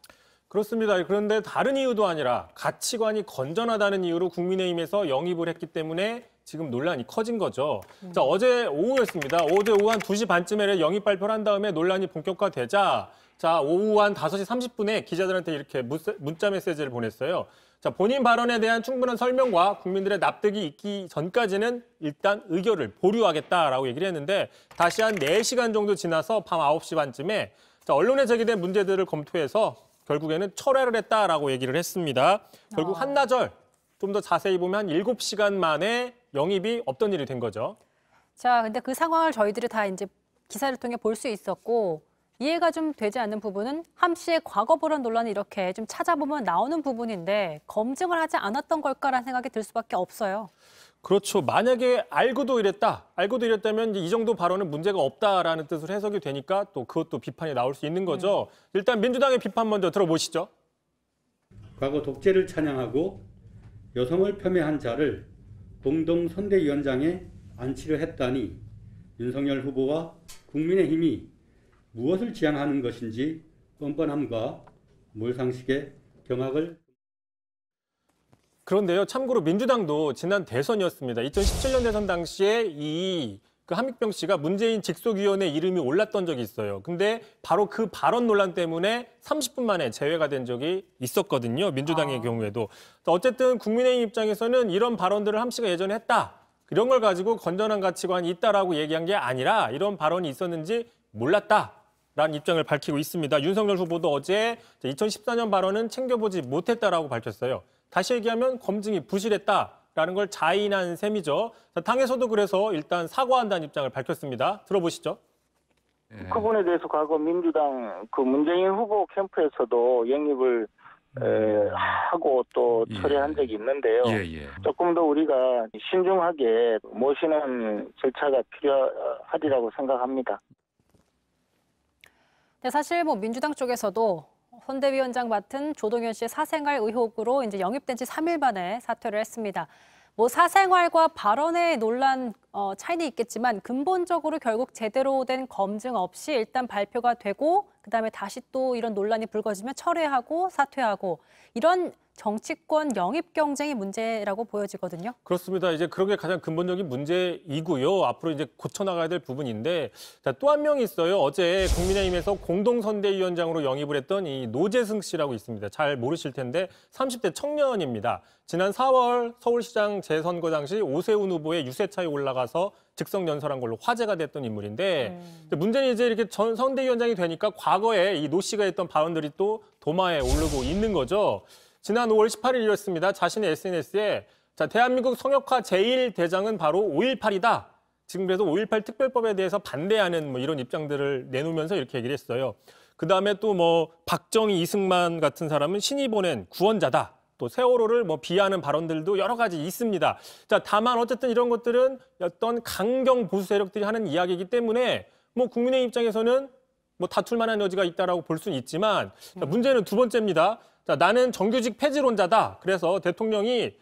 그렇습니다. 그런데 다른 이유도 아니라 가치관이 건전하다는 이유로 국민의힘에서 영입을 했기 때문에 지금 논란이 커진 거죠. 자, 어제 오후였습니다. 어제 오후 한 2시 반쯤에 영입 발표를 한 다음에 논란이 본격화되자 자, 오후 한 5시 30분에 기자들한테 이렇게 문자 메시지를 보냈어요. 자, 본인 발언에 대한 충분한 설명과 국민들의 납득이 있기 전까지는 일단 의결을 보류하겠다라고 얘기를 했는데 다시 한 4시간 정도 지나서 밤 9시 반쯤에 자, 언론에 제기된 문제들을 검토해서 결국에는 철회를 했다라고 얘기를 했습니다. 결국 한나절 좀 더 자세히 보면 한 7시간 만에 영입이 없던 일이 된 거죠.
자, 근데 그 상황을 저희들이 다 이제 기사를 통해 볼 수 있었고 이해가 좀 되지 않는 부분은 함 씨의 과거 발언 논란이 이렇게 좀 찾아보면 나오는 부분인데 검증을 하지 않았던 걸까라는 생각이 들 수밖에 없어요.
그렇죠. 만약에 알고도 이랬다면 이제 이 정도 발언은 문제가 없다라는 뜻으로 해석이 되니까 또 그것도 비판이 나올 수 있는 거죠. 일단 민주당의 비판 먼저 들어보시죠.
과거 독재를 찬양하고 여성을 폄훼한 자를 공동선대위원장에 앉히려 했다니 윤석열 후보와 국민의힘이 무엇을 지향하는 것인지 뻔뻔함과 몰상식의 경악을.
그런데요, 참고로 민주당도 지난 대선이었습니다. 2017년 대선 당시에 그 한믹병 씨가 문재인 직속위원회 이름이 올랐던 적이 있어요. 근데 바로 그 발언 논란 때문에 30분 만에 제외가 된 적이 있었거든요. 민주당의 경우에도. 어쨌든 국민의힘 입장에서는 이런 발언들을 함 씨가 예전에 했다. 이런 걸 가지고 건전한 가치관이 있다라고 얘기한 게 아니라 이런 발언이 있었는지 몰랐다라는 입장을 밝히고 있습니다. 윤석열 후보도 어제 2014년 발언은 챙겨보지 못했다라고 밝혔어요. 다시 얘기하면 검증이 부실했다라는 걸 자인한 셈이죠. 당에서도 그래서 일단 사과한다는 입장을 밝혔습니다. 들어보시죠.
그 부분에 대해서 과거 민주당 그 문재인 후보 캠프에서도 영입을 하고 또 철회한 적이 있는데요. 조금 더 우리가 신중하게 모시는 절차가 필요하리라고 생각합니다.
네, 사실 민주당 쪽에서도 선대위원장 맡은 조동현 씨의 사생활 의혹으로 이제 영입된 지 3일 만에 사퇴를 했습니다. 사생활과 발언의 논란 차이는 있겠지만 근본적으로 결국 제대로 된 검증 없이 일단 발표가 되고 그다음에 다시 또 이런 논란이 불거지면 철회하고 사퇴하고 이런 정치권 영입 경쟁이 문제라고 보여지거든요.
그렇습니다. 이제 그런 게 가장 근본적인 문제이고요. 앞으로 이제 고쳐나가야 될 부분인데 또 한 명이 있어요. 어제 국민의힘에서 공동선대위원장으로 영입을 했던 이 노재승 씨라고 있습니다. 잘 모르실 텐데 30대 청년입니다. 지난 4월 서울시장 재선거 당시 오세훈 후보의 유세차에 올라가서 즉석 연설한 걸로 화제가 됐던 인물인데 문제는 이제 이렇게 전 선대위원장이 되니까 과거에 이 노 씨가 했던 발언들이 또 도마에 오르고 있는 거죠. 지난 5월 18일이었습니다. 자신의 SNS에 대한민국 성역화 제1대장은 바로 5.18이다. 지금 그래서 5.18 특별법에 대해서 반대하는 이런 입장들을 내놓으면서 이렇게 얘기를 했어요. 그다음에 또 박정희, 이승만 같은 사람은 신이 보낸 구원자다. 또 세월호를 비하하는 발언들도 여러 가지 있습니다. 다만 어쨌든 이런 것들은 어떤 강경 보수 세력들이 하는 이야기이기 때문에 국민의 입장에서는 다툴 만한 여지가 있다라고 볼 수는 있지만 문제는 두 번째입니다. 나는 정규직 폐지론자다. 그래서 대통령이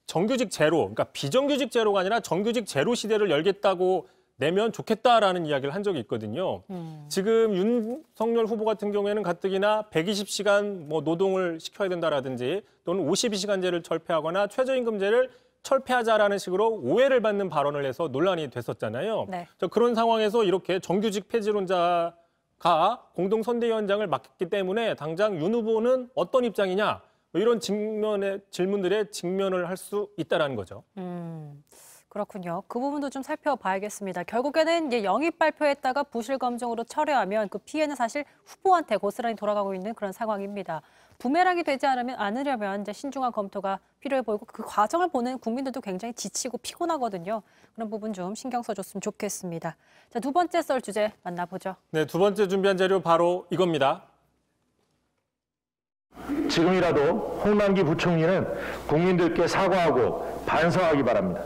정규직 제로, 그러니까 비정규직 제로가 아니라 정규직 제로 시대를 열겠다고 내면 좋겠다라는 이야기를 한 적이 있거든요. 지금 윤석열 후보 같은 경우에는 가뜩이나 120시간 노동을 시켜야 된다라든지 또는 52시간제를 철폐하거나 최저임금제를 철폐하자라는 식으로 오해를 받는 발언을 해서 논란이 됐었잖아요. 네. 그런 상황에서 이렇게 정규직 폐지론자가 공동선대위원장을 맡기 때문에 당장 윤 후보는 어떤 입장이냐 이런 질문들에 직면을 할 수 있다는 거죠.
그렇군요. 그 부분도 좀 살펴봐야겠습니다. 결국에는 이제 영입 발표했다가 부실 검증으로 철회하면 그 피해는 사실 후보한테 고스란히 돌아가고 있는 그런 상황입니다. 부메랑이 되지 않으려면 이제 신중한 검토가 필요해 보이고 그 과정을 보는 국민들도 굉장히 지치고 피곤하거든요. 그런 부분 좀 신경 써줬으면 좋겠습니다. 자, 두 번째 썰 주제 만나보죠.
네, 두 번째 준비한 자료 바로 이겁니다.
지금이라도 홍남기 부총리는 국민들께 사과하고 반성하기 바랍니다.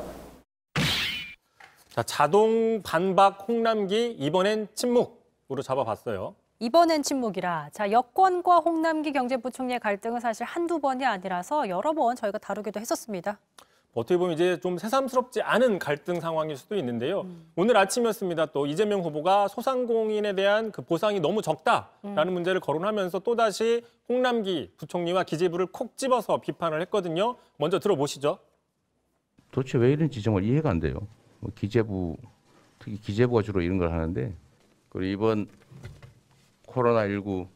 자, 자동 반박 홍남기 이번엔 침묵으로 잡아봤어요.
이번엔 침묵이라. 자, 여권과 홍남기 경제부총리의 갈등은 사실 한두 번이 아니라서 여러 번 저희가 다루기도 했었습니다.
어떻게 보면 이제 좀 새삼스럽지 않은 갈등 상황일 수도 있는데요. 오늘 아침이었습니다. 또 이재명 후보가 소상공인에 대한 그 보상이 너무 적다라는 문제를 거론하면서 또다시 홍남기 부총리와 기재부를 콕 집어서 비판을 했거든요. 먼저 들어보시죠.
도대체 왜 이런 지정을 이해가 안 돼요. 기재부, 특히 기재부가 주로 이런 걸 하는데 그리고 이번 코로나19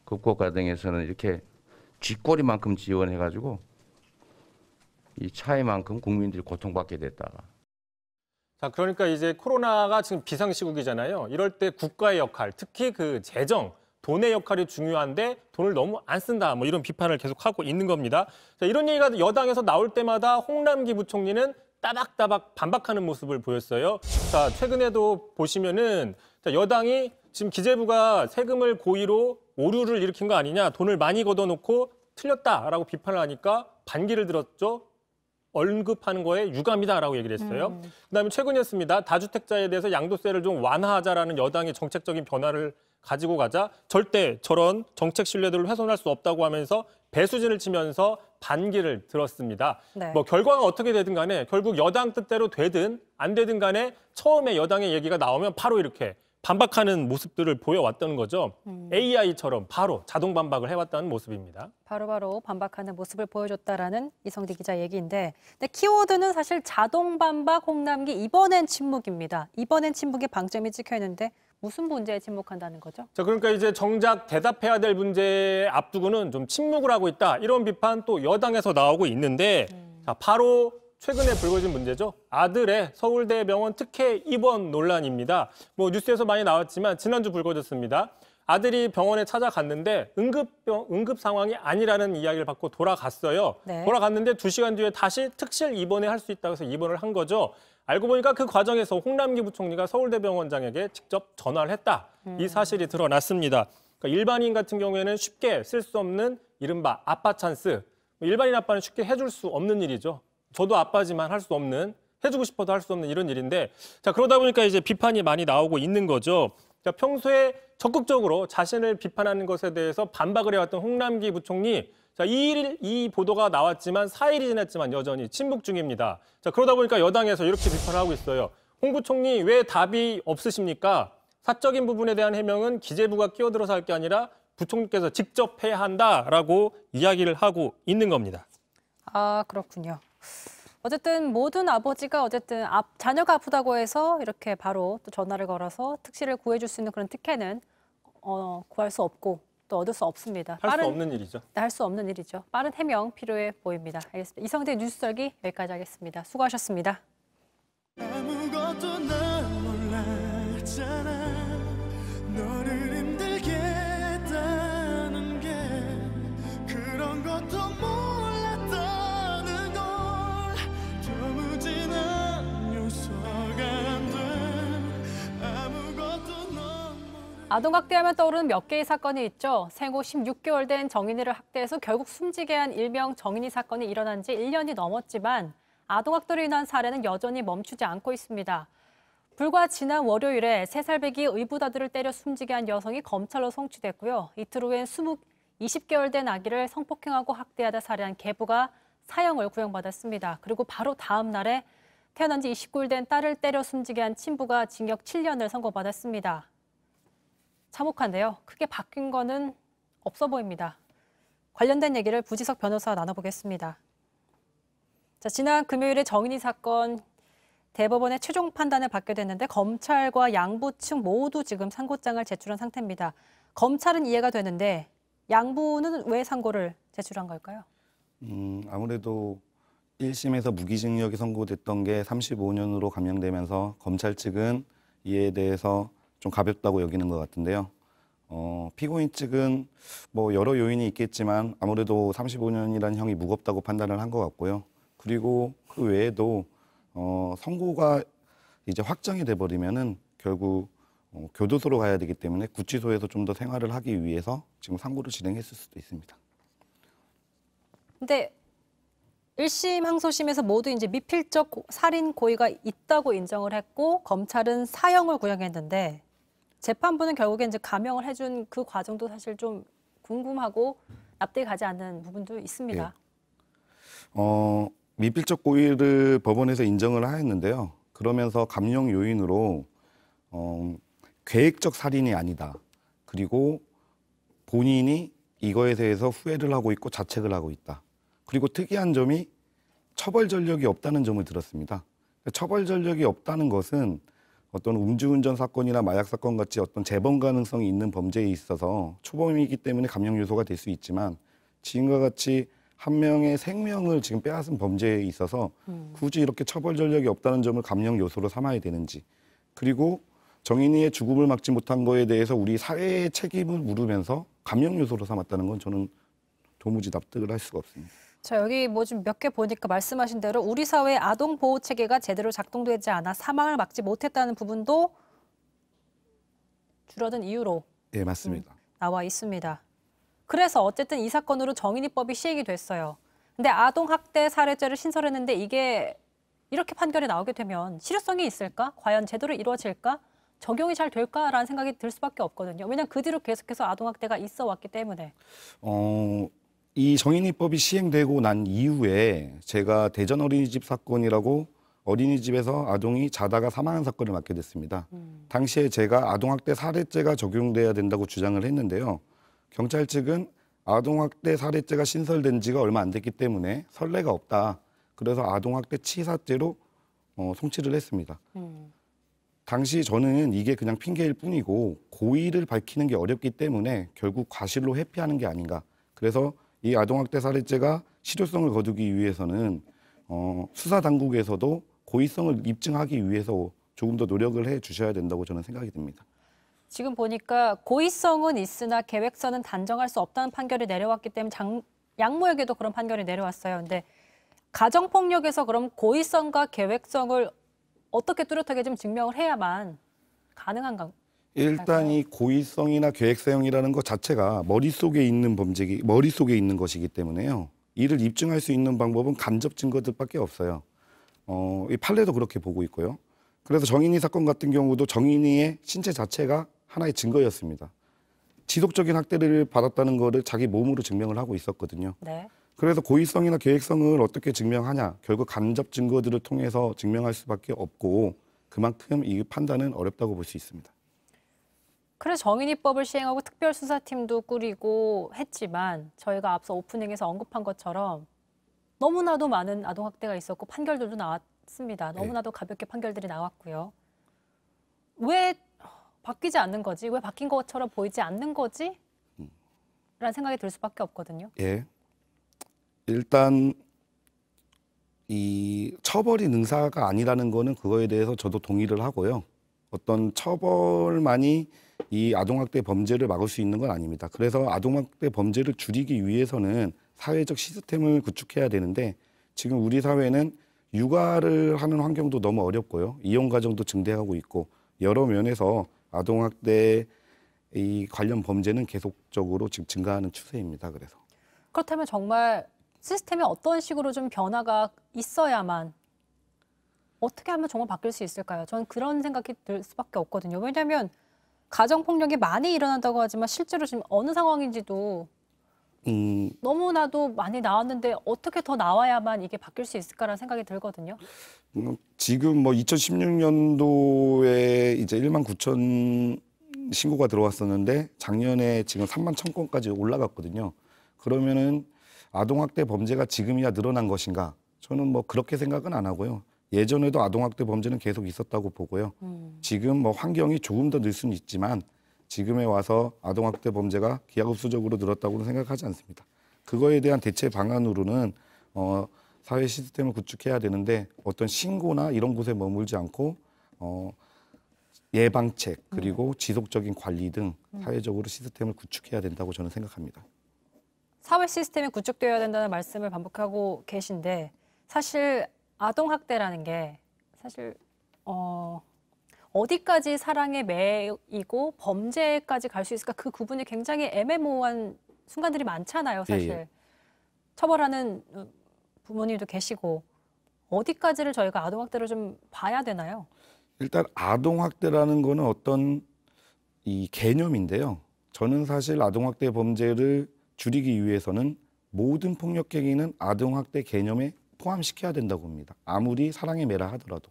극복 과정에서는 이렇게 쥐꼬리만큼 지원해가지고 이 차이만큼 국민들이 고통받게 됐다.
자, 그러니까 이제 코로나가 지금 비상시국이잖아요. 이럴 때 국가의 역할, 특히 그 재정, 돈의 역할이 중요한데 돈을 너무 안 쓴다. 이런 비판을 계속하고 있는 겁니다. 자, 이런 얘기가 여당에서 나올 때마다 홍남기 부총리는 따박따박 반박하는 모습을 보였어요. 자, 최근에도 보시면은 여당이 지금 기재부가 세금을 고의로 오류를 일으킨 거 아니냐, 돈을 많이 걷어놓고 틀렸다라고 비판을 하니까 반기를 들었죠. 언급하는 거에 유감이다라고 얘기를 했어요. 그다음에 최근이었습니다. 다주택자에 대해서 양도세를 좀 완화하자라는 여당의 정책적인 변화를 가지고 가자 절대 저런 정책 신뢰도를 훼손할 수 없다고 하면서 배수진을 치면서 반기를 들었습니다.
네.
뭐 결과가 어떻게 되든 간에 결국 여당 뜻대로 되든 안 되든 간에 처음에 여당의 얘기가 나오면 바로 이렇게 반박하는 모습들을 보여왔다는 거죠. AI처럼 바로 자동 반박을 해왔다는 모습입니다.
바로바로 반박하는 모습을 보여줬다라는 이성대 기자 얘기인데, 근데 키워드는 사실 자동 반박, 홍남기, 이번엔 침묵입니다. 이번엔 침묵에 방점이 찍혀 있는데 무슨 문제에 침묵한다는 거죠?
자, 그러니까 이제 정작 대답해야 될 문제에 앞두고는 좀 침묵을 하고 있다. 이런 비판 또 여당에서 나오고 있는데 자, 바로 최근에 불거진 문제죠. 아들의 서울대병원 특혜 입원 논란입니다. 뭐 뉴스에서 많이 나왔지만 지난주 불거졌습니다. 아들이 병원에 찾아갔는데 응급 상황이 아니라는 이야기를 받고 돌아갔어요.
네.
돌아갔는데 2시간 뒤에 다시 특실 입원을 할 수 있다고 해서 입원을 한 거죠. 알고 보니까 그 과정에서 홍남기 부총리가 서울대병원장에게 직접 전화를 했다. 이 사실이 드러났습니다. 그러니까 일반인 같은 경우에는 쉽게 쓸 수 없는 이른바 아빠 찬스. 일반인 아빠는 쉽게 해줄 수 없는 일이죠. 저도 아빠지만 할 수 없는, 해주고 싶어도 할 수 없는 이런 일인데, 자, 그러다 보니까 이제 비판이 많이 나오고 있는 거죠. 자, 평소에 적극적으로 자신을 비판하는 것에 대해서 반박을 해왔던 홍남기 부총리, 자, 이 보도가 나왔지만 4일이 지났지만 여전히 침묵 중입니다. 자, 그러다 보니까 여당에서 이렇게 비판을 하고 있어요. 홍 부총리 왜 답이 없으십니까? 사적인 부분에 대한 해명은 기재부가 끼어들어서 할 게 아니라 부총리께서 직접 해야 한다라고 이야기를 하고 있는 겁니다.
아, 그렇군요. 어쨌든 모든 아버지가 어쨌든 자녀가 아프다고 해서 이렇게 바로 또 전화를 걸어서 특실을 구해줄 수 있는 그런 특혜는 구할 수 없고 또 얻을 수 없습니다.
할 수 없는 일이죠.
할 수 없는 일이죠. 빠른 해명 필요해 보입니다. 알겠습니다. 이성대 뉴스설기 여기까지 하겠습니다. 수고하셨습니다.
아무것도 난 몰랐잖아. 너를 힘들게 했다는 게 그런 것도 몰랐다는 걸. 도무지는 용서가 안 돼. 아무것도 넌
아동학대하면 떠오르는 몇 개의 사건이 있죠. 생후 16개월 된 정인이를 학대해서 결국 숨지게 한 일명 정인이 사건이 일어난 지 1년이 넘었지만 아동학대로 인한 사례는 여전히 멈추지 않고 있습니다. 불과 지난 월요일에 3살배기 의붓아들을 때려 숨지게 한 여성이 검찰로 송치됐고요. 이틀 후엔 20개월 된 아기를 성폭행하고 학대하다 살해한 계부가 사형을 구형받았습니다. 그리고 바로 다음 날에 태어난 지 29일 된 딸을 때려 숨지게 한 친부가 징역 7년을 선고받았습니다. 참혹한데요. 크게 바뀐 거는 없어 보입니다. 관련된 얘기를 부지석 변호사와 나눠보겠습니다. 자, 지난 금요일에 정인이 사건 대법원의 최종 판단을 받게 됐는데 검찰과 양부 측 모두 지금 상고장을 제출한 상태입니다. 검찰은 이해가 되는데 양부는 왜 상고를 제출한 걸까요?
아무래도 1심에서 무기징역이 선고됐던 게 35년으로 감형되면서 검찰 측은 이에 대해서 좀 가볍다고 여기는 것 같은데요. 피고인 측은 뭐 여러 요인이 있겠지만 아무래도 35년이라는 형이 무겁다고 판단을 한 것 같고요. 그리고 그 외에도 선고가 이제 확정이 돼버리면은 결국 교도소로 가야 되기 때문에 구치소에서 좀 더 생활을 하기 위해서 지금 상고를 진행했을 수도 있습니다.
근데 1심, 항소심에서 모두 이제 미필적 살인 고의가 있다고 인정을 했고 검찰은 사형을 구형했는데 재판부는 결국에 이제 감형을 해준 그 과정도 사실 좀 궁금하고 납득이 가지 않는 부분도 있습니다.
네. 미필적 고의를 법원에서 인정을 하였는데요. 그러면서 감형 요인으로 계획적 살인이 아니다. 그리고 본인이 이거에 대해서 후회를 하고 있고 자책을 하고 있다. 그리고 특이한 점이 처벌 전력이 없다는 점을 들었습니다. 처벌 전력이 없다는 것은 어떤 음주운전 사건이나 마약 사건 같이 어떤 재범 가능성이 있는 범죄에 있어서 초범이기 때문에 감형 요소가 될 수 있지만 지금과 같이 한 명의 생명을 지금 빼앗은 범죄에 있어서 굳이 이렇게 처벌 전력이 없다는 점을 감형 요소로 삼아야 되는지, 그리고 정인이의 죽음을 막지 못한 거에 대해서 우리 사회의 책임을 물으면서 감형 요소로 삼았다는 건 저는 도무지 납득을 할 수가 없습니다.
자, 여기 뭐 좀 몇 개 보니까 말씀하신 대로 우리 사회의 아동 보호 체계가 제대로 작동되지 않아 사망을 막지 못했다는 부분도 줄어든 이유로
네, 맞습니다.
나와 있습니다. 그래서 어쨌든 이 사건으로 정인이법이 시행이 됐어요. 근데 아동학대 살해죄를 신설했는데 이게 이렇게 판결이 나오게 되면 실효성이 있을까? 과연 제대로 이루어질까? 적용이 잘 될까라는 생각이 들 수밖에 없거든요. 왜냐하면 그 뒤로 계속해서 아동학대가 있어 왔기 때문에.
이 정인이법이 시행되고 난 이후에 제가 대전 어린이집 사건이라고 어린이집에서 아동이 자다가 사망한 사건을 맡게 됐습니다. 당시에 제가 아동학대 살해죄가 적용돼야 된다고 주장을 했는데요. 경찰 측은 아동학대 살해죄가 신설된 지가 얼마 안 됐기 때문에 선례가 없다. 그래서 아동학대 치사죄로 송치를 했습니다. 당시 저는 이게 그냥 핑계일 뿐이고 고의를 밝히는 게 어렵기 때문에 결국 과실로 회피하는 게 아닌가. 그래서 이 아동학대 살해죄가 실효성을 거두기 위해서는 수사 당국에서도 고의성을 입증하기 위해서 조금 더 노력을 해 주셔야 된다고 저는 생각이 듭니다.
지금 보니까 고의성은 있으나 계획성은 단정할 수 없다는 판결이 내려왔기 때문에 양모에게도 그런 판결이 내려왔어요. 근데 가정폭력에서 그럼 고의성과 계획성을 어떻게 뚜렷하게 좀 증명을 해야만 가능한가?
일단 이 고의성이나 계획성이라는 것 자체가 머릿속에 있는 것이기 때문에요. 이를 입증할 수 있는 방법은 간접 증거들밖에 없어요. 이 판례도 그렇게 보고 있고요. 그래서 정인이 사건 같은 경우도 정인이의 신체 자체가 하나의 증거였습니다. 지속적인 학대를 받았다는 거를 자기 몸으로 증명을 하고 있었거든요.
네.
그래서 고의성이나 계획성을 어떻게 증명하냐, 결국 간접 증거들을 통해서 증명할 수밖에 없고 그만큼 이 판단은 어렵다고 볼 수 있습니다.
그래서 정인이법을 시행하고 특별수사팀도 꾸리고 했지만 저희가 앞서 오프닝에서 언급한 것처럼 너무나도 많은 아동학대가 있었고 판결들도 나왔습니다. 너무나도 가볍게 판결들이 나왔고요. 왜 바뀌지 않는 거지? 왜 바뀐 것처럼 보이지 않는 거지? 라는 생각이 들 수밖에 없거든요.
예. 일단 이 처벌이 능사가 아니라는 거는 그거에 대해서 저도 동의를 하고요. 어떤 처벌만이 이 아동학대 범죄를 막을 수 있는 건 아닙니다. 그래서 아동학대 범죄를 줄이기 위해서는 사회적 시스템을 구축해야 되는데 지금 우리 사회는 육아를 하는 환경도 너무 어렵고요. 이혼 가정도 증대하고 있고 여러 면에서 아동학대 이 관련 범죄는 계속적으로 지금 증가하는 추세입니다. 그래서
그렇다면 정말 시스템에 어떤 식으로 좀 변화가 있어야만 어떻게 하면 정말 바뀔 수 있을까요? 저는 그런 생각이 들 수밖에 없거든요. 왜냐하면 가정폭력이 많이 일어난다고 하지만 실제로 지금 어느 상황인지도 너무나도 많이 나왔는데 어떻게 더 나와야만 이게 바뀔 수 있을까라는 생각이 들거든요.
지금 뭐 2016년도에 이제 1만 9천 신고가 들어왔었는데 작년에 지금 3만 1천 건까지 올라갔거든요. 그러면은 아동학대 범죄가 지금이야 늘어난 것인가? 저는 뭐 그렇게 생각은 안 하고요. 예전에도 아동학대 범죄는 계속 있었다고 보고요. 지금 뭐 환경이 조금 더 늘 수는 있지만 지금에 와서 아동학대 범죄가 기하급수적으로 늘었다고는 생각하지 않습니다. 그거에 대한 대체 방안으로는 사회 시스템을 구축해야 되는데 어떤 신고나 이런 곳에 머물지 않고 예방책 그리고 지속적인 관리 등 사회적으로 시스템을 구축해야 된다고 저는 생각합니다.
사회 시스템이 구축되어야 된다는 말씀을 반복하고 계신데 사실 아동학대라는 게 사실 어디까지 사랑의 매이고 범죄까지 갈 수 있을까 그 구분이 굉장히 애매모호한 순간들이 많잖아요. 사실
예.
처벌하는 부모님도 계시고 어디까지를 저희가 아동학대를 좀 봐야 되나요?
일단 아동학대라는 거는 어떤 이 개념인데요. 저는 사실 아동학대 범죄를 줄이기 위해서는 모든 폭력행위는 아동학대 개념에 포함시켜야 된다고 봅니다. 아무리 사랑의 매라 하더라도.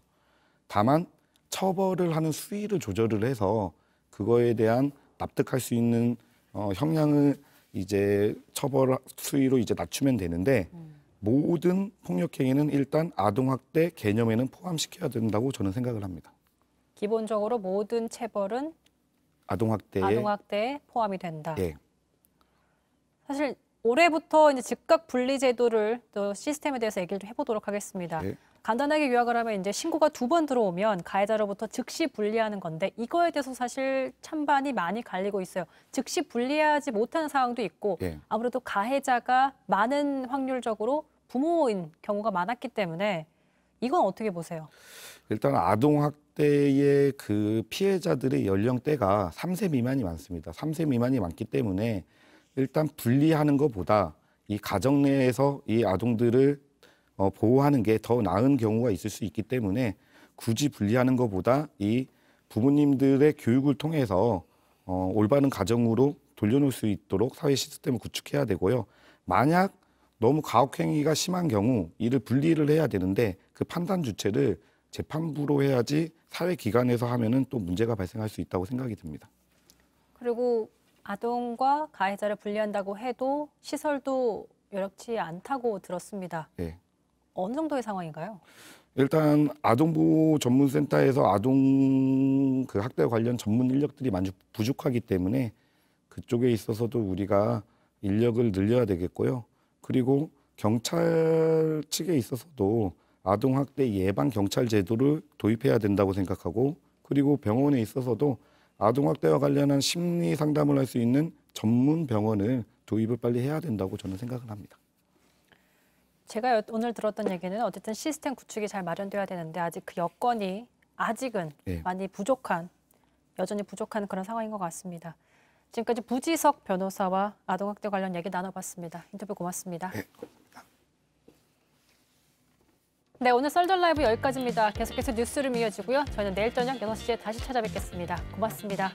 다만 처벌을 하는 수위를 조절을 해서 그거에 대한 납득할 수 있는 형량을 이제 처벌 수위로 이제 낮추면 되는데 모든 폭력행위는 일단 아동학대 개념에는 포함시켜야 된다고 저는 생각을 합니다.
기본적으로 모든 체벌은
아동학대에
포함이 된다.
예.
사실 올해부터 이제 즉각 분리 제도를 또 시스템에 대해서 얘기를 좀 해보도록 하겠습니다.
예.
간단하게 요약을 하면 이제 신고가 2번 들어오면 가해자로부터 즉시 분리하는 건데 이거에 대해서 사실 찬반이 많이 갈리고 있어요. 즉시 분리하지 못하는 상황도 있고
예.
아무래도 가해자가 많은 확률적으로 부모인 경우가 많았기 때문에 이건 어떻게 보세요?
일단 아동학대의 그 피해자들의 연령대가 3세 미만이 많습니다. 3세 미만이 많기 때문에 일단 분리하는 것보다 이 가정 내에서 이 아동들을 보호하는 게 더 나은 경우가 있을 수 있기 때문에 굳이 분리하는 것보다 이 부모님들의 교육을 통해서 올바른 가정으로 돌려놓을 수 있도록 사회 시스템을 구축해야 되고요. 만약 너무 가혹행위가 심한 경우 이를 분리를 해야 되는데 그 판단 주체를 재판부로 해야지 사회기관에서 하면은 또 문제가 발생할 수 있다고 생각이 듭니다.
그리고 아동과 가해자를 분리한다고 해도 시설도 여력치 않다고 들었습니다.
네.
어느 정도의 상황인가요?
일단 아동보호 전문센터에서 아동 그 학대 관련 전문 인력들이 많이 부족하기 때문에 그쪽에 있어서도 우리가 인력을 늘려야 되겠고요. 그리고 경찰 측에 있어서도 아동학대 예방 경찰 제도를 도입해야 된다고 생각하고, 그리고 병원에 있어서도 아동학대와 관련한 심리 상담을 할 수 있는 전문 병원을 도입을 빨리 해야 된다고 저는 생각을 합니다.
제가 오늘 들었던 얘기는 어쨌든 시스템 구축이 잘 마련돼야 되는데 아직 그 여건이 아직은 많이 부족한, 여전히 부족한 그런 상황인 것 같습니다. 지금까지 부지석 변호사와 아동학대 관련 얘기 나눠봤습니다. 인터뷰 고맙습니다. 네, 오늘 썰전 라이브 여기까지입니다. 계속해서 뉴스룸 이어지고요. 저희는 내일 저녁 6시에 다시 찾아뵙겠습니다. 고맙습니다.